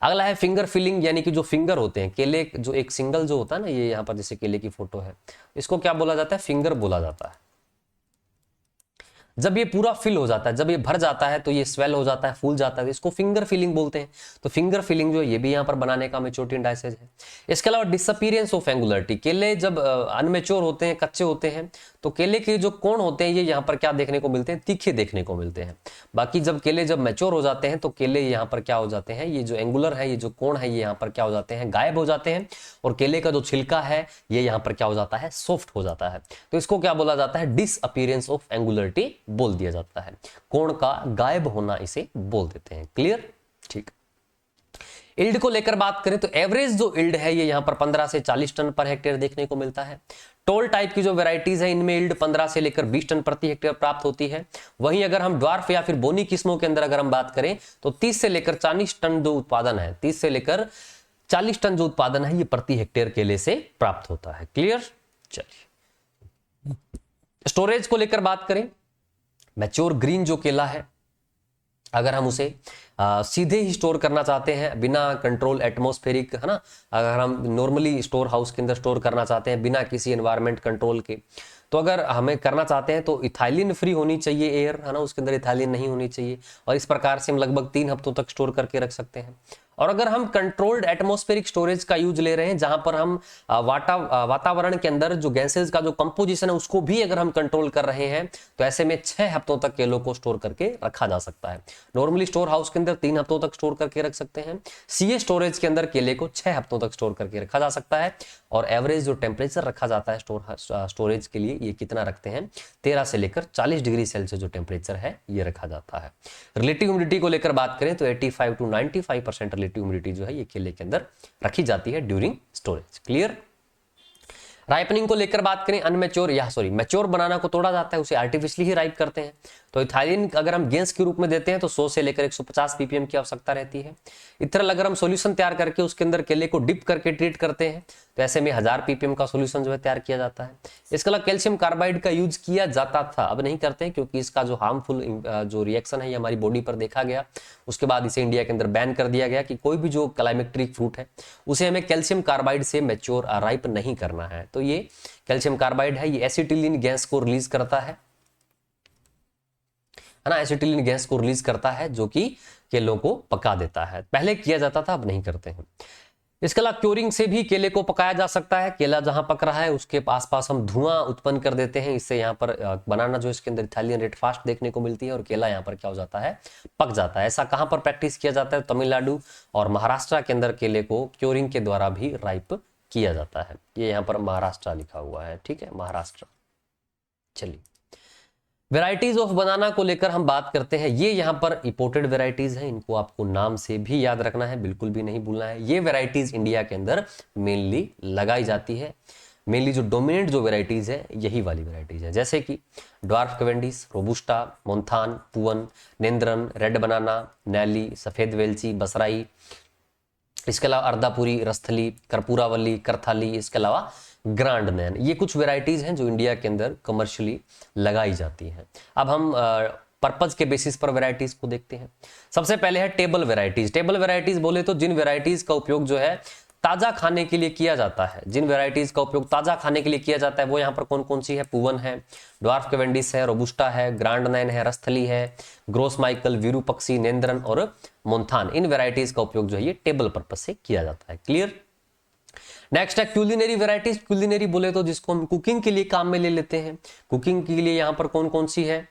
अगला है फिंगर फिलिंग, यानी कि जो फिंगर होते हैं केले, जो एक सिंगल जो होता है ना, ये यहाँ पर जैसे केले की फोटो है, इसको क्या बोला जाता है, फिंगर बोला जाता है। जब ये पूरा फिल हो जाता है, जब ये भर जाता है तो ये स्वेल हो जाता है, फूल जाता है, तो इसको फिंगर फिलिंग बोलते हैं। तो फिंगर फिलिंग जो है ये भी यहाँ पर बनाने का मैच्योरिटी इंडाइसेज है। इसके अलावा डिसअपीयरेंस ऑफ एंगुलरिटी, केले जब अनमेच्योर होते हैं, कच्चे होते हैं, तो केले के जो कोण होते हैं ये यहाँ पर क्या देखने को मिलते हैं, तीखे देखने को मिलते हैं। बाकी जब केले जब मैच्योर हो जाते हैं तो केले यहाँ पर क्या हो जाते हैं, ये जो एंगुलर है, ये जो कोण है, ये यहाँ पर क्या हो जाते हैं, गायब हो जाते हैं, और केले का जो छिलका है ये यहाँ पर क्या हो जाता है, सॉफ्ट हो जाता है। तो इसको क्या बोला जाता है, डिसअपीयरेंस ऑफ एंगुलरिटी बोल दिया जाता है। कोण का गायब होना इसे बोल देते हैं। क्लियर, ठीक। इल्ड को लेकर बात करें तो एवरेज जो इल्ड है ये यहाँ पर 15 से 40 टन पर हेक्टेयर देखने को मिलता है। टोल टाइप की जो वेराइटीज है इनमें इल्ड 15 से लेकर 20 टन प्रति हेक्टेयर प्राप्त होती है। वहीं अगर हम ड्वार्फ या फिर बोनी किस्मों के अंदर अगर हम बात करें तो 30 से लेकर 40 टन जो उत्पादन है, 30 से लेकर 40 टन जो उत्पादन है ये प्रति हेक्टेयर केले से प्राप्त होता है। क्लियर, चलिए। स्टोरेज को लेकर बात करें, मैच्योर ग्रीन जो केला है अगर हम उसे सीधे ही स्टोर करना चाहते हैं बिना कंट्रोल एटमॉस्फेरिक, है ना, अगर हम नॉर्मली स्टोर हाउस के अंदर स्टोर करना चाहते हैं बिना किसी एनवायरनमेंट कंट्रोल के, तो अगर हमें करना चाहते हैं तो इथाइलिन फ्री होनी चाहिए एयर, है ना, उसके अंदर इथाइलिन नहीं होनी चाहिए, और इस प्रकार से हम लगभग 3 हफ्तों तक स्टोर करके रख सकते हैं। और अगर हम कंट्रोल्ड एटमॉस्फेरिक स्टोरेज का यूज ले रहे हैं जहां पर हम वातावरण के अंदर जो गैसेस का जो कंपोजिशन है उसको भी अगर हम कंट्रोल कर रहे हैं तो ऐसे में 6 हफ्तों तक केलों को स्टोर करके रखा जा सकता है। नॉर्मली स्टोर हाउस के अंदर 3 हफ्तों तक स्टोर करके रख सकते हैं, सीए स्टोरेज के अंदर केले को 6 हफ्तों तक स्टोर करके रखा जा सकता है। और एवरेज जो टेम्परेचर रखा जाता है स्टोरेज के लिए ये कितना रखते हैं, 13 से लेकर 40 डिग्री सेल्सियस जो टेम्परेचर है ये रखा जाता है। रिलेटिव ह्यूमिडिटी को लेकर बात करें तो 85 to 95% रिलेटिव ह्यूमिडिटी जो है ये केले के अंदर रखी जाती है ड्यूरिंग स्टोरेज। क्लियर। राइपनिंग को लेकर बात करें, अनमेच्योर या मैच्योर बनाना को तोड़ा जाता है, उसे आर्टिफिशियली ही राइप करते हैं। तो इथाइलिन अगर हम गैस के रूप में देते हैं तो 100 से लेकर 150 ppm की आवश्यकता रहती है। इथरल अगर हम सॉल्यूशन तैयार करके उसके अंदर केले को डिप करके ट्रीट करते हैं तो ऐसे में 1000 ppm का सॉल्यूशन जो है तैयार किया जाता है। इसके अलावा कैल्शियम कार्बाइड का यूज किया जाता था, अब नहीं करते हैं क्योंकि इसका जो हार्मफुल जो रिएक्शन है ये हमारी बॉडी पर देखा गया। उसके बाद इसे इंडिया के अंदर बैन कर दिया गया कि कोई भी जो क्लाइमेक्ट्रिक फ्रूट है उसे हमें कैल्शियम कार्बाइड से मैच्योर राइप नहीं करना है। तो ये कैल्शियम कार्बाइड है, ये एसिटिलीन गैस को रिलीज करता है ना, एसिटिलीन गैस को रिलीज करता है जो कि केलों को पका देता है। पहले किया जाता था, अब नहीं करते हैं। इसके अलावा क्योरिंग से भी केले को पकाया जा सकता है। केला जहां पक रहा है उसके आसपास हम धुआं उत्पन्न कर देते हैं, इससे यहाँ पर बनाना जो इसके अंदर इथाइलिन रेट फास्ट देखने को मिलती है और केला यहाँ पर क्या हो जाता है, पक जाता है। ऐसा कहां पर प्रैक्टिस किया जाता है, तमिलनाडु और महाराष्ट्र के अंदर केले को क्योरिंग के द्वारा भी राइप किया जाता है। ये यहाँ पर महाराष्ट्र लिखा हुआ है, ठीक है, महाराष्ट्र। चलिए, वेराइटीज ऑफ बनाना को लेकर हम बात करते हैं। ये यहाँ पर इंपोर्टेड वेराइटीज हैं, इनको आपको नाम से भी याद रखना है, बिल्कुल भी नहीं भूलना है। ये वेराइटीज इंडिया के अंदर मेनली लगाई जाती है। मेनली जो डोमिनेंट जो वेराइटीज है यही वाली वेराइटीज है, जैसे कि dwarf Cavendish, robusta, Monthan, Poovan, Nendran, red banana, नैली, सफेद वेलची, बसराई, इसके अलावा अर्दापुरी, रस्थली, कर्पूरावली, करथाली, इसके अलावा ग्रांड नैन। ये कुछ वेराइटीज हैं जो इंडिया के अंदर कमर्शियली लगाई जाती हैं। अब हम पर्पज के बेसिस पर वेराइटीज को देखते हैं। सबसे पहले है टेबल वेराइटीज। टेबल वेराइटीज बोले तो जिन वेराइटीज का उपयोग जो है ताजा खाने के लिए किया जाता है, जिन वेराइटीज का उपयोग ताजा खाने के लिए किया जाता है वो यहाँ पर कौन कौन सी है, पुवन है, ड्वार्फ कैवेंडिश है, रोबुस्टा है, ग्रांड नैन है, रस्थली है, ग्रोस माइकल, विरूपक्षी, नेंद्रन और मोन्थान। इन वेराइटीज का उपयोग जो है ये टेबल पर्पज से किया जाता है। क्लियर। नेक्स्ट है क्यूलिनरी वैरायटीज। क्यूलिनरी बोले तो जिसको हम कुकिंग के लिए काम में ले लेते हैं। कुकिंग के लिए यहाँ पर कौन कौन सी है,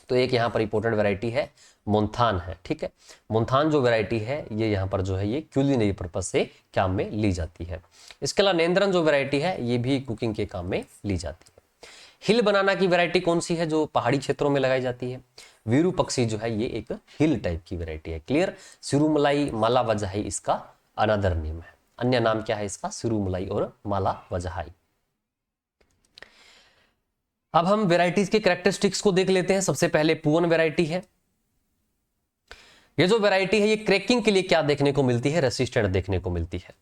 तो एक यहाँ पर इंपॉर्टेंट वैरायटी है मोन्थान है, ठीक है। मोन्थान जो वैरायटी है ये यहाँ पर जो है ये क्यूलिनरी पर्पज से काम में ली जाती है। इसके अलावा नेंद्रन जो वैरायटी है ये भी कुकिंग के काम में ली जाती है। हिल बनाना की वैरायटी कौन सी है, जो पहाड़ी क्षेत्रों में लगाई जाती है। वीरू पक्षी जो है ये एक हिल टाइप की वैरायटी है। क्लियर। सिरुमलाई माला वजहाई इसका अनदर नेम है, अन्य नाम क्या है इसका, सिरुमलाई और माला वजहाई। अब हम वैरायटीज के कैरेक्टरिस्टिक्स को देख लेते हैं। सबसे पहले पुअन वैरायटी है। ये जो वैरायटी है ये क्रैकिंग के लिए क्या देखने को मिलती है, रेसिस्टेंट देखने को मिलती है।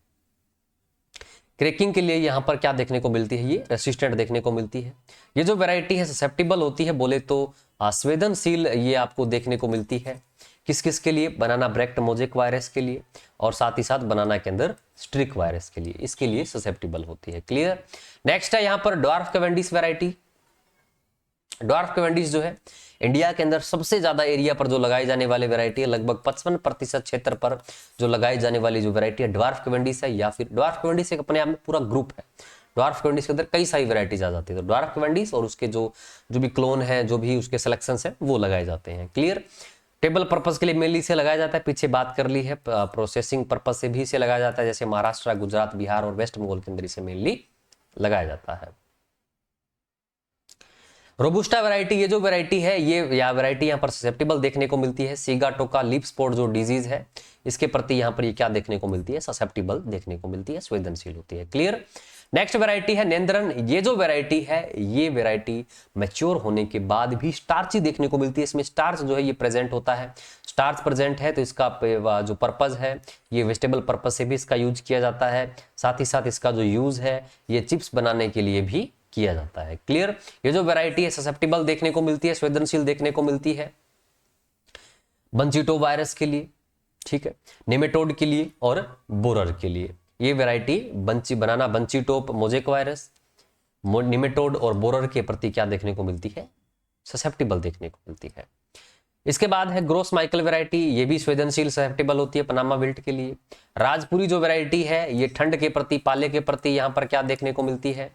क्रैकिंग के लिए यहां पर क्या देखने को मिलती है, ये रेसिस्टेंट देखने को मिलती है। ये जो वैरायटी है ससेप्टिबल होती है, बोले तो संवेदनशील ये आपको देखने को मिलती है। किस किस के लिए, बनाना ब्रेक्ट मोजेक वायरस के लिए और साथ ही साथ बनाना के अंदर स्ट्रिक वायरस के लिए, इसके लिए ससेप्टिबल होती है। क्लियर। नेक्स्ट है यहां पर dwarf Cavendish variety. Dwarf Cavendish जो है इंडिया के अंदर सबसे ज्यादा एरिया पर जो लगाई जाने वाली वैरायटी है, लगभग 55% क्षेत्र पर जो लगाई जाने वाली जो वैरायटी है ड्वार्फ कैवेंडिश है। या फिर ड्वार्फ कैवेंडिश एक अपने आप में पूरा ग्रुप है। ड्वार्फ कैवेंडिश के अंदर कई सारी वैरायटीज आ जाती है, तो ड्वार्फ कैवेंडिश और उसके जो भी क्लोन है, जो भी उसके सिलेक्शन है वो लगाए जाते हैं। क्लियर। टेबल पर्पज के लिए मेनली इसे लगाया जाता है, पीछे बात कर ली है। प्रोसेसिंग पर्पज से भी इसे लगाया जाता है, जैसे महाराष्ट्र, गुजरात, बिहार और वेस्ट बंगाल के अंदर इसे मेनली लगाया जाता है। रोबुस्टा वैरायटी, ये जो वैरायटी है ये वैरायटी यहाँ पर ससेप्टिबल देखने को मिलती है। सीगाटोका लीफ स्पॉट जो डिजीज है इसके प्रति यहाँ पर ये क्या देखने को मिलती है, ससेप्टिबल देखने को मिलती है, संवेदनशील होती है। क्लियर। नेक्स्ट वैरायटी है नेंद्रन। ये जो वैरायटी है ये वैरायटी मैच्योर होने के बाद भी स्टार्ची देखने को मिलती है। इसमें स्टार्च जो है ये प्रेजेंट होता है। स्टार्च प्रेजेंट है तो इसका जो पर्पज है ये वेजिटेबल पर्पज से भी इसका यूज किया जाता है। साथ ही साथ इसका जो यूज है ये चिप्स बनाने के लिए भी किया जाता है। क्लियर। ये जो वैरायटी है ससेप्टिबल देखने को मिलती है, संवेदनशील देखने को मिलती है बंचिटो वायरस के लिए, ठीक है, नेमेटोड के लिए और बोरर के लिए। ये वैरायटी बनाना बंचिटोप मोजेक वायरस, निमेटोड और बोरर के प्रति क्या देखने को मिलती है, ससेप्टिबल देखने को मिलती है। इसके बाद है ग्रोस माइकल वैरायटी। ये भी संवेदनशील ससेप्टिबल होती है पनामा विल्ट के लिए। राजपुरी जो वैरायटी है ये ठंड के प्रति, पाले के प्रति यहाँ पर क्या देखने को मिलती है,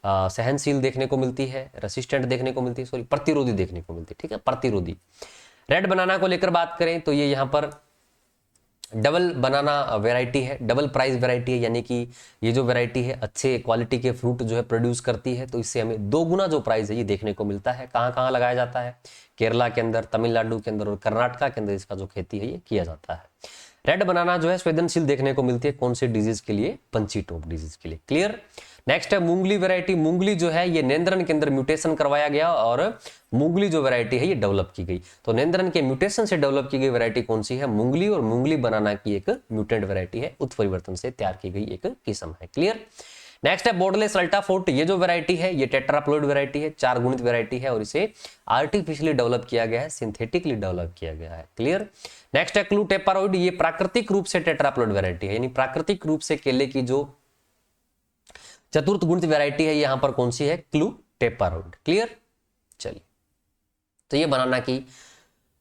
सहनशील देखने को मिलती है, रेसिस्टेंट देखने को मिलती है, सॉरी प्रतिरोधी देखने को मिलती है, ठीक है, प्रतिरोधी। रेड बनाना को लेकर बात करें तो ये यहाँ पर डबल बनाना वैरायटी है, डबल प्राइस वैरायटी है, यानी कि ये जो वैरायटी है अच्छे क्वालिटी के फ्रूट जो है प्रोड्यूस करती है, तो इससे हमें 2 गुना जो प्राइस है ये देखने को मिलता है। कहाँ कहाँ लगाया जाता है, केरला के अंदर, तमिलनाडु के अंदर और कर्नाटका के अंदर इसका जो खेती है ये किया जाता है। रेड बनाना जो है संवेदनशील देखने को मिलती है कौन से डिजीज के लिए, पंचीटोप डिजीज के लिए। क्लियर। नेक्स्ट है मूंगली वैरायटी। मूंगली जो है ये नेंद्रन के अंदर म्यूटेशन करवाया गया और मूंगली जो वैरायटी है ये डेवलप की गई। तो नेंद्रन के म्यूटेशन से डेवलप की गई वैरायटी कौन सी है, मूंगली। और मूंगली बनाना की एक म्यूटेंट वैरायटी है, उत्परिवर्तन से तैयार की गई एक किस्म है। क्लियर। नेक्स्ट है बोर्डलेस अल्टाफोर्ट। ये जो वैरायटी है ये टेट्राप्लॉइड वैरायटी है, 4 गुणित वैरायटी है और इसे आर्टिफिशियली डेवलप किया गया है, सिंथेटिकली डेवलप किया गया है। क्लियर। नेक्स्ट है क्लूटेपारॉइड। ये प्राकृतिक रूप से टेट्राप्लॉइड वैरायटी है, यानी प्राकृतिक रूप से केले की जो चतुर्थ गुणित वैरायटी है यहां पर कौन सी है, क्लूटेपारॉइड। क्लियर। चलिए, तो ये बनाना की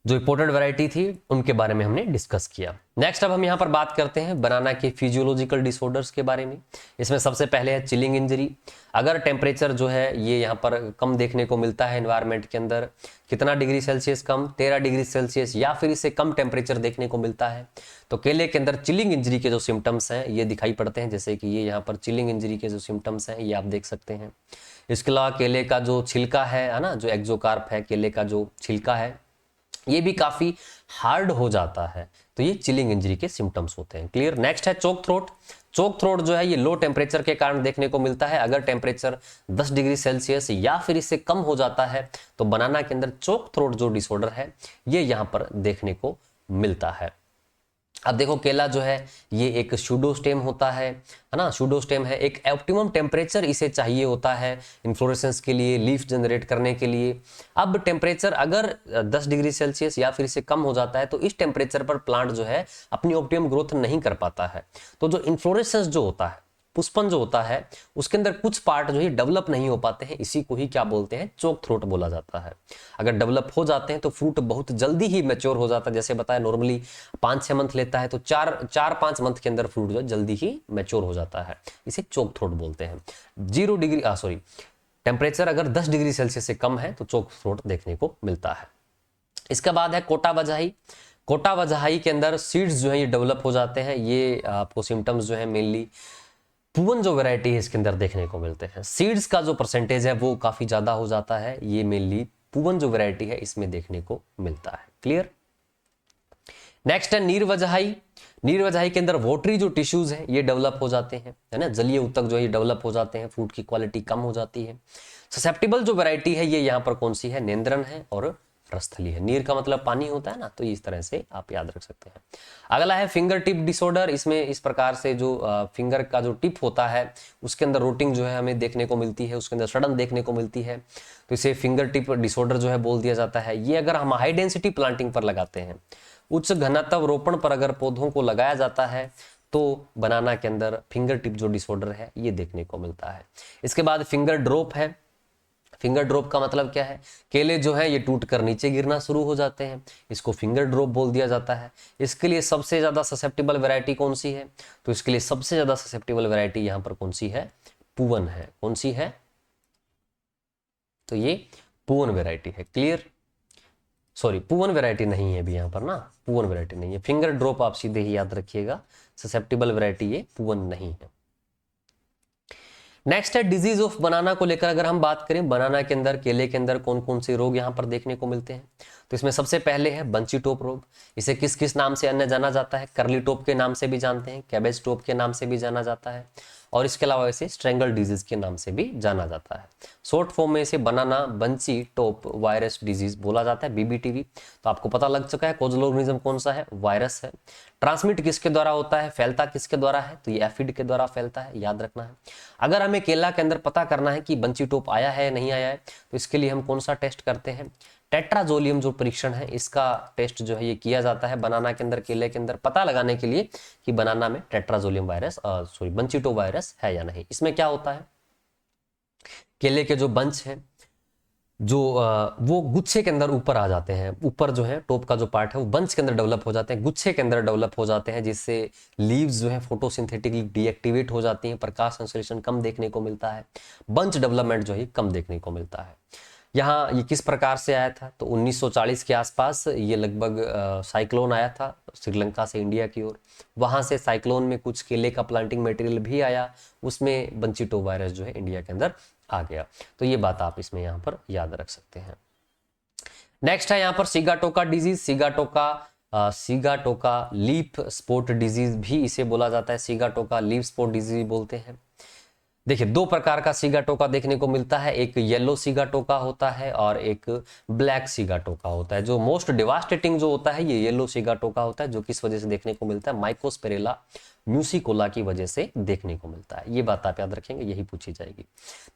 जो इंपॉर्टेंट वैरायटी थी उनके बारे में हमने डिस्कस किया। नेक्स्ट अब हम यहाँ पर बात करते हैं बनाना के फिजियोलॉजिकल डिसऑर्डर्स के बारे में। इसमें सबसे पहले है चिलिंग इंजरी। अगर टेम्परेचर जो है ये यहाँ पर कम देखने को मिलता है एनवायरनमेंट के अंदर, कितना डिग्री सेल्सियस कम, 13 डिग्री सेल्सियस या फिर इससे कम टेम्परेचर देखने को मिलता है, तो केले के अंदर चिलिंग इंजरी के जो सिम्टम्स हैं ये दिखाई पड़ते हैं। जैसे कि ये यहाँ पर चिलिंग इंजरी के जो सिम्टम्स हैं ये आप देख सकते हैं। इसके अलावा केले का जो छिलका है ना, जो एक्सोकार्प है, केले का जो छिलका है ये भी काफी हार्ड हो जाता है, तो ये चिलिंग इंजरी के सिम्टम्स होते हैं। क्लियर। नेक्स्ट है चोक थ्रोट। चोक थ्रोट जो है ये लो टेम्परेचर के कारण देखने को मिलता है। अगर टेम्परेचर 10 डिग्री सेल्सियस या फिर इससे कम हो जाता है तो बनाना के अंदर चोक थ्रोट जो डिसऑर्डर है ये यहाँ पर देखने को मिलता है। अब देखो केला जो है ये एक सूडोस्टेम होता है ना, सूडोस्टेम है, एक ऑप्टिमम टेम्परेचर इसे चाहिए होता है इन्फ्लोरेसेंस के लिए, लीफ जनरेट करने के लिए। अब टेम्परेचर अगर 10 डिग्री सेल्सियस या फिर इससे कम हो जाता है तो इस टेम्परेचर पर प्लांट जो है अपनी ऑप्टिमम ग्रोथ नहीं कर पाता है। तो जो इन्फ्लोरेसेंस जो होता है पुष्पन जो होता है उसके अंदर कुछ पार्ट जो है डेवलप नहीं हो पाते हैं, इसी को ही क्या बोलते हैं, चोक थ्रोट बोला जाता है। अगर डेवलप हो जाते हैं तो फ्रूट बहुत जल्दी ही मैच्योर हो जाता है, जैसे बताया नॉर्मली 5-6 मंथ लेता है, तो 4-5 मंथ के अंदर फ्रूट जो है जल्दी ही मैच्योर हो जाता है, इसे चोक थ्रोट बोलते हैं। 0 डिग्री टेम्परेचर अगर 10 डिग्री सेल्सियस से कम है तो चोक थ्रोट देखने को मिलता है। इसके बाद है कोटा वजहाई। कोटा वजहाई के अंदर सीड्स जो है ये डेवलप हो जाते हैं, ये आपको सिम्टम्स जो है मेनली पुवन जो वैरायटी है इसके अंदर देखने को मिलते हैं। सीड्स का जो परसेंटेज है वो काफी ज्यादा हो जाता है, ये मेनली पुवन जो वैरायटी है इसमें देखने को मिलता है। क्लियर। नेक्स्ट है नीर वजहाई। नीर वजहाई के अंदर वोटरी जो टिश्यूज है ये डेवलप हो जाते हैं, है ना, जलीय ऊतक जो है डेवलप हो जाते हैं, फ्रूट की क्वालिटी कम हो जाती है। ससेप्टिबल जो वैरायटी है ये यहाँ पर कौन सी है, नेंद्रन है और रसथली है। नीर का मतलब पानी होता है ना, तो इस तरह से आप याद रख सकते हैं। अगला है फिंगर टिप डिसऑर्डर। इसमें इस प्रकार से जो फिंगर का जो टिप होता है उसके अंदर रोटिंग जो है हमें देखने को मिलती है, उसके अंदर सड़न देखने को मिलती है, तो इसे फिंगर टिप डिसऑर्डर जो है बोल दिया जाता है। ये अगर हम हाई डेंसिटी प्लांटिंग पर लगाते हैं, उच्च घनत्व रोपण पर अगर पौधों को लगाया जाता है तो बनाना के अंदर फिंगर टिप जो डिसऑर्डर है ये देखने को मिलता है। इसके बाद फिंगर ड्रॉप है। फिंगर ड्रॉप का मतलब क्या है, केले जो है ये टूट कर नीचे गिरना शुरू हो जाते हैं, इसको फिंगर ड्रॉप बोल दिया जाता है। इसके लिए सबसे ज्यादा ससेप्टिबल वैरायटी कौन सी है, तो इसके लिए सबसे ज्यादा ससेप्टिबल वैरायटी यहां पर कौन सी है, पुवन है। कौन सी है, तो ये पुवन वैरायटी है। क्लियर। सॉरी, पुवन वैरायटी नहीं है अभी यहाँ पर ना, पुवन वैरायटी नहीं है। फिंगर ड्रॉप आप सीधे ही याद रखिएगा, ससेप्टिबल वैरायटी ये पुवन नहीं है। नेक्स्ट है डिजीज ऑफ बनाना को लेकर अगर हम बात करें, बनाना के अंदर, केले के अंदर कौन कौन से रोग यहाँ पर देखने को मिलते हैं, तो इसमें सबसे पहले है बंची टॉप रोग। इसे किस किस नाम से अन्य जाना जाता है, करली टॉप के नाम से भी जानते हैं, कैबेज टॉप के नाम से भी जाना जाता है, और इसके अलावा इसे स्ट्रेंगल डिजीज के नाम से भी जाना जाता है। शॉर्ट फॉर्म में इसे बनाना बंची टॉप वायरस डिजीज बोला जाता है, बीबीटीवी। तो आपको पता लग चुका है कोजल ऑर्गेनिज्म कौन सा है, वायरस है। ट्रांसमिट किसके द्वारा होता है, फैलता किसके द्वारा है, तो ये एफिड के द्वारा फैलता है, याद रखना है। अगर हमें केला के अंदर पता करना है कि बंची टॉप आया है नहीं आया है, तो इसके लिए हम कौन सा टेस्ट करते हैं, टेट्राजोलियम जो परीक्षण है इसका टेस्ट जो है ये किया जाता है बनाना के अंदर, केले के अंदर, पता लगाने के लिए कि बनाना में tetrazolium virus bunchy top virus है या नहीं। इसमें क्या होता है, केले के जो बंच है जो वो गुच्छे के अंदर ऊपर आ जाते हैं, ऊपर जो है टॉप का जो पार्ट है वो बंच के अंदर डेवलप हो जाते हैं, गुच्छे के अंदर डेवलप हो जाते हैं, जिससे लीव्स जो है फोटोसिंथेटिकली डीएक्टिवेट हो जाती हैं, प्रकाश संश्लेषण कम देखने को मिलता है, बंच डेवलपमेंट जो है कम देखने को मिलता है। यहाँ ये किस प्रकार से आया था, तो 1940 के आसपास ये लगभग साइक्लोन आया था श्रीलंका से इंडिया की ओर, वहां से साइक्लोन में कुछ केले का प्लांटिंग मटेरियल भी आया, उसमें बंची टॉप वायरस जो है इंडिया के अंदर आ गया। तो ये बात आप इसमें यहाँ पर याद रख सकते हैं। नेक्स्ट है यहाँ पर sigatoka disease. Sigatoka leaf spot disease भी इसे बोला जाता है, सिगाटोका लीफ स्पॉट डिजीज बोलते हैं। देखिए, दो प्रकार का सिगाटोका देखने को मिलता है, एक येलो सिगाटोका होता है और एक ब्लैक सिगाटोका होता है। जो मोस्ट डिवास्टेटिंग जो होता है ये येलो सिगाटोका होता है, जो किस वजह से देखने को मिलता है, माइकोस्पेरेला म्यूसिकोला की वजह से देखने को मिलता है। ये बात आप याद रखेंगे, यही पूछी जाएगी।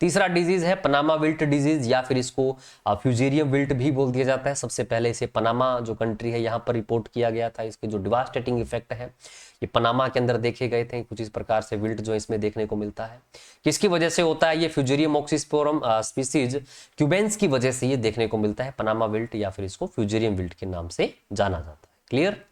तीसरा डिजीज है पनामा विल्ट डिजीज, या फिर इसको फ्यूजेरियम विल्ट भी बोल दिया जाता है। सबसे पहले इसे पनामा जो कंट्री है यहाँ पर रिपोर्ट किया गया था, इसके जो डिवास्टेटिंग इफेक्ट है ये पनामा के अंदर देखे गए थे। कुछ इस प्रकार से विल्ट जो इसमें देखने को मिलता है, किसकी वजह से होता है, ये फ्यूजेरियम ऑक्सीस्पोरम स्पीसीज क्यूबेंस की वजह से ये देखने को मिलता है, पनामा विल्ट, या फिर इसको फ्यूजेरियम विल्ट के नाम से जाना जाता है। क्लियर।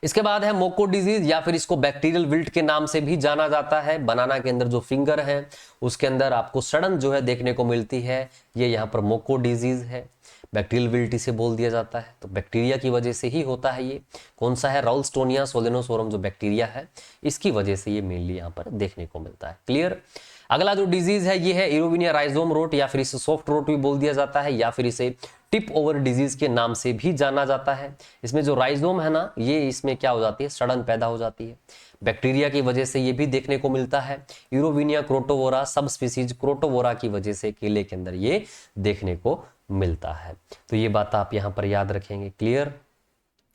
इसके बाद है मोको डिजीज, या फिर इसको बैक्टीरियल विल्ट के नाम से भी जाना जाता है। बनाना के अंदर जो फिंगर है उसके अंदर आपको सड़न जो है देखने को मिलती है, ये यहाँ पर मोको डिजीज है, बैक्टीरियल विल्ट इसे बोल दिया जाता है। तो बैक्टीरिया की वजह से ही होता है। ये कौन सा है, राउल्स्टोनिया सोलेनोसोरम जो बैक्टीरिया है इसकी वजह से ये मेनली यहाँ पर देखने को मिलता है। क्लियर। अगला जो डिजीज है ये है इरोविनिया राइजोम रोट, या फिर इसे सॉफ्ट रोट भी बोल दिया जाता है, या फिर इसे टिप ओवर डिजीज के नाम से भी जाना जाता है। इसमें जो राइजोम है ना, ये इसमें क्या हो जाती है, सड़न पैदा हो जाती है, बैक्टीरिया की वजह से ये भी देखने को मिलता है। यूरोविनिया क्रोटोवोरा सब स्पीसीज क्रोटोवोरा की वजह से केले के अंदर ये देखने को मिलता है। तो ये बात आप यहाँ पर याद रखेंगे। क्लियर।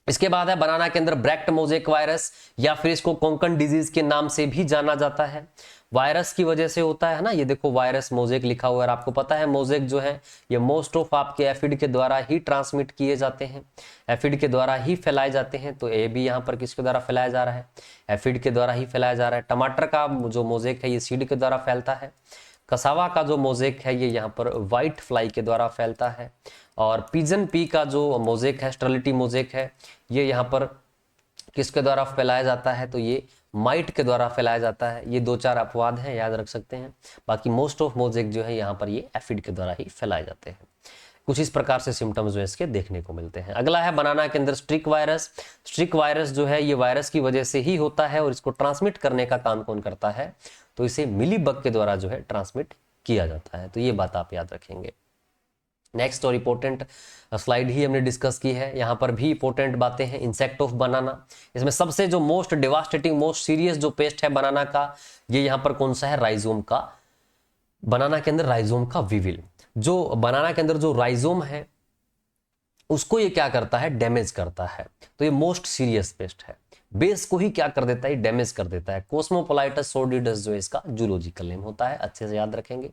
इसके बाद है बनाना के अंदर ब्रैक्ट मोज़ेक वायरस, या फिर इसको कोंकण डिजीज के नाम से भी जाना जाता है। वायरस की वजह से होता है ना, ये देखो वायरस मोज़ेक लिखा हुआ है। आपको पता है मोज़ेक जो है ये मोस्ट ऑफ आपके एफिड के द्वारा ही ट्रांसमिट किए जाते हैं, एफिड के द्वारा ही फैलाए जाते हैं। तो ये भी यहाँ पर किसके द्वारा फैलाया जा रहा है, एफिड के द्वारा ही फैलाया जा रहा है। टमाटर का जो मोज़ेक है ये सीड के द्वारा फैलता है। कसावा का जो मोज़ेक है ये यहाँ पर व्हाइट फ्लाई के द्वारा फैलता है। और पिजन पी का जो मोज़ेक है, स्टेरिलिटी मोज़ेक है, ये यहाँ पर किसके द्वारा फैलाया जाता है, तो ये माइट के द्वारा फैलाया जाता है। ये 2-4 अपवाद हैं, याद रख सकते हैं। बाकी मोस्ट ऑफ मोज़ेक जो है यहाँ पर ये एफिड के द्वारा ही फैलाए जाते हैं। कुछ इस प्रकार से सिम्टम्स जो है इसके देखने को मिलते हैं। अगला है बनाना के अंदर स्ट्रिक वायरस। स्ट्रिक वायरस जो है ये वायरस की वजह से ही होता है, और इसको ट्रांसमिट करने का काम कौन करता है, तो इसे मिलीबग के द्वारा जो है ट्रांसमिट किया जाता है। तो ये बात आप याद रखेंगे। नेक्स्ट और इंपॉर्टेंट स्लाइड ही हमने डिस्कस की है, यहाँ पर भी इंपॉर्टेंट बातें हैं। इंसेक्ट ऑफ बनाना, इसमें सबसे जो मोस्ट डिवास्टेटिंग, मोस्ट सीरियस जो पेस्ट है बनाना का, ये यहाँ पर कौन सा है, राइजोम का। बनाना के अंदर राइजोम का विविल, जो बनाना के अंदर जो राइजोम है उसको ये क्या करता है, डैमेज करता है। तो ये मोस्ट सीरियस पेस्ट है। बेस को ही क्या कर देता है, डैमेज कर देता है। कोस्मोपोलाइटस सोर्डिडस जो है इसका जूलॉजिकल नेम होता है, अच्छे से याद रखेंगे।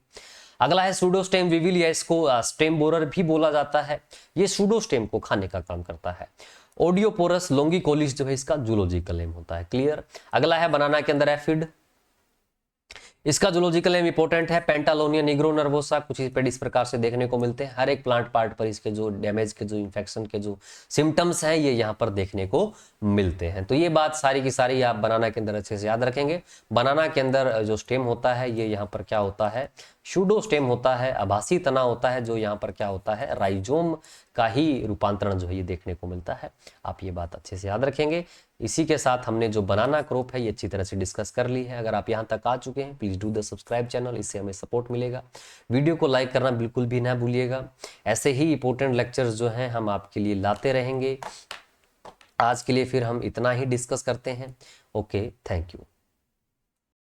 अगला है सूडोस्टेम विविल, या इसको स्टेम बोरर भी बोला जाता है। ये सूडोस्टेम को खाने का काम करता है। ओडियोपोरस लोंगिकोलिस जो है इसका जूलॉजिकल नेम होता है। क्लियर। अगला है बनाना के अंदर एफिड, इसका जूलॉजिकल नेम इंपॉर्टेंट है, पेंटालोनिया निग्रो नर्वोसा। कुछ इस प्रकार से देखने को मिलते हैं। हर एक प्लांट पार्ट पर इसके जो डैमेज के, जो इन्फेक्शन के जो सिम्टम्स हैं ये यहाँ पर देखने को मिलते हैं। तो ये बात सारी की सारी आप बनाना के अंदर अच्छे से याद रखेंगे। बनाना के अंदर जो स्टेम होता है ये यहाँ पर क्या होता है, शूडोस्टेम होता है, आभासी तना होता है, जो यहाँ पर क्या होता है, राइजोम का ही रूपांतरण जो है ये देखने को मिलता है। आप ये बात अच्छे से याद रखेंगे। इसी के साथ हमने जो बनाना क्रॉप है ये अच्छी तरह से डिस्कस कर ली है। अगर आप यहाँ तक आ चुके हैं please do the subscribe channel, इससे हमें सपोर्ट मिलेगा। वीडियो को लाइक करना बिल्कुल भी ना भूलिएगा। ऐसे ही इंपॉर्टेंट लेक्चर्स जो हैं हम आपके लिए लाते रहेंगे। आज के लिए फिर हम इतना ही डिस्कस करते हैं। Okay, thank you.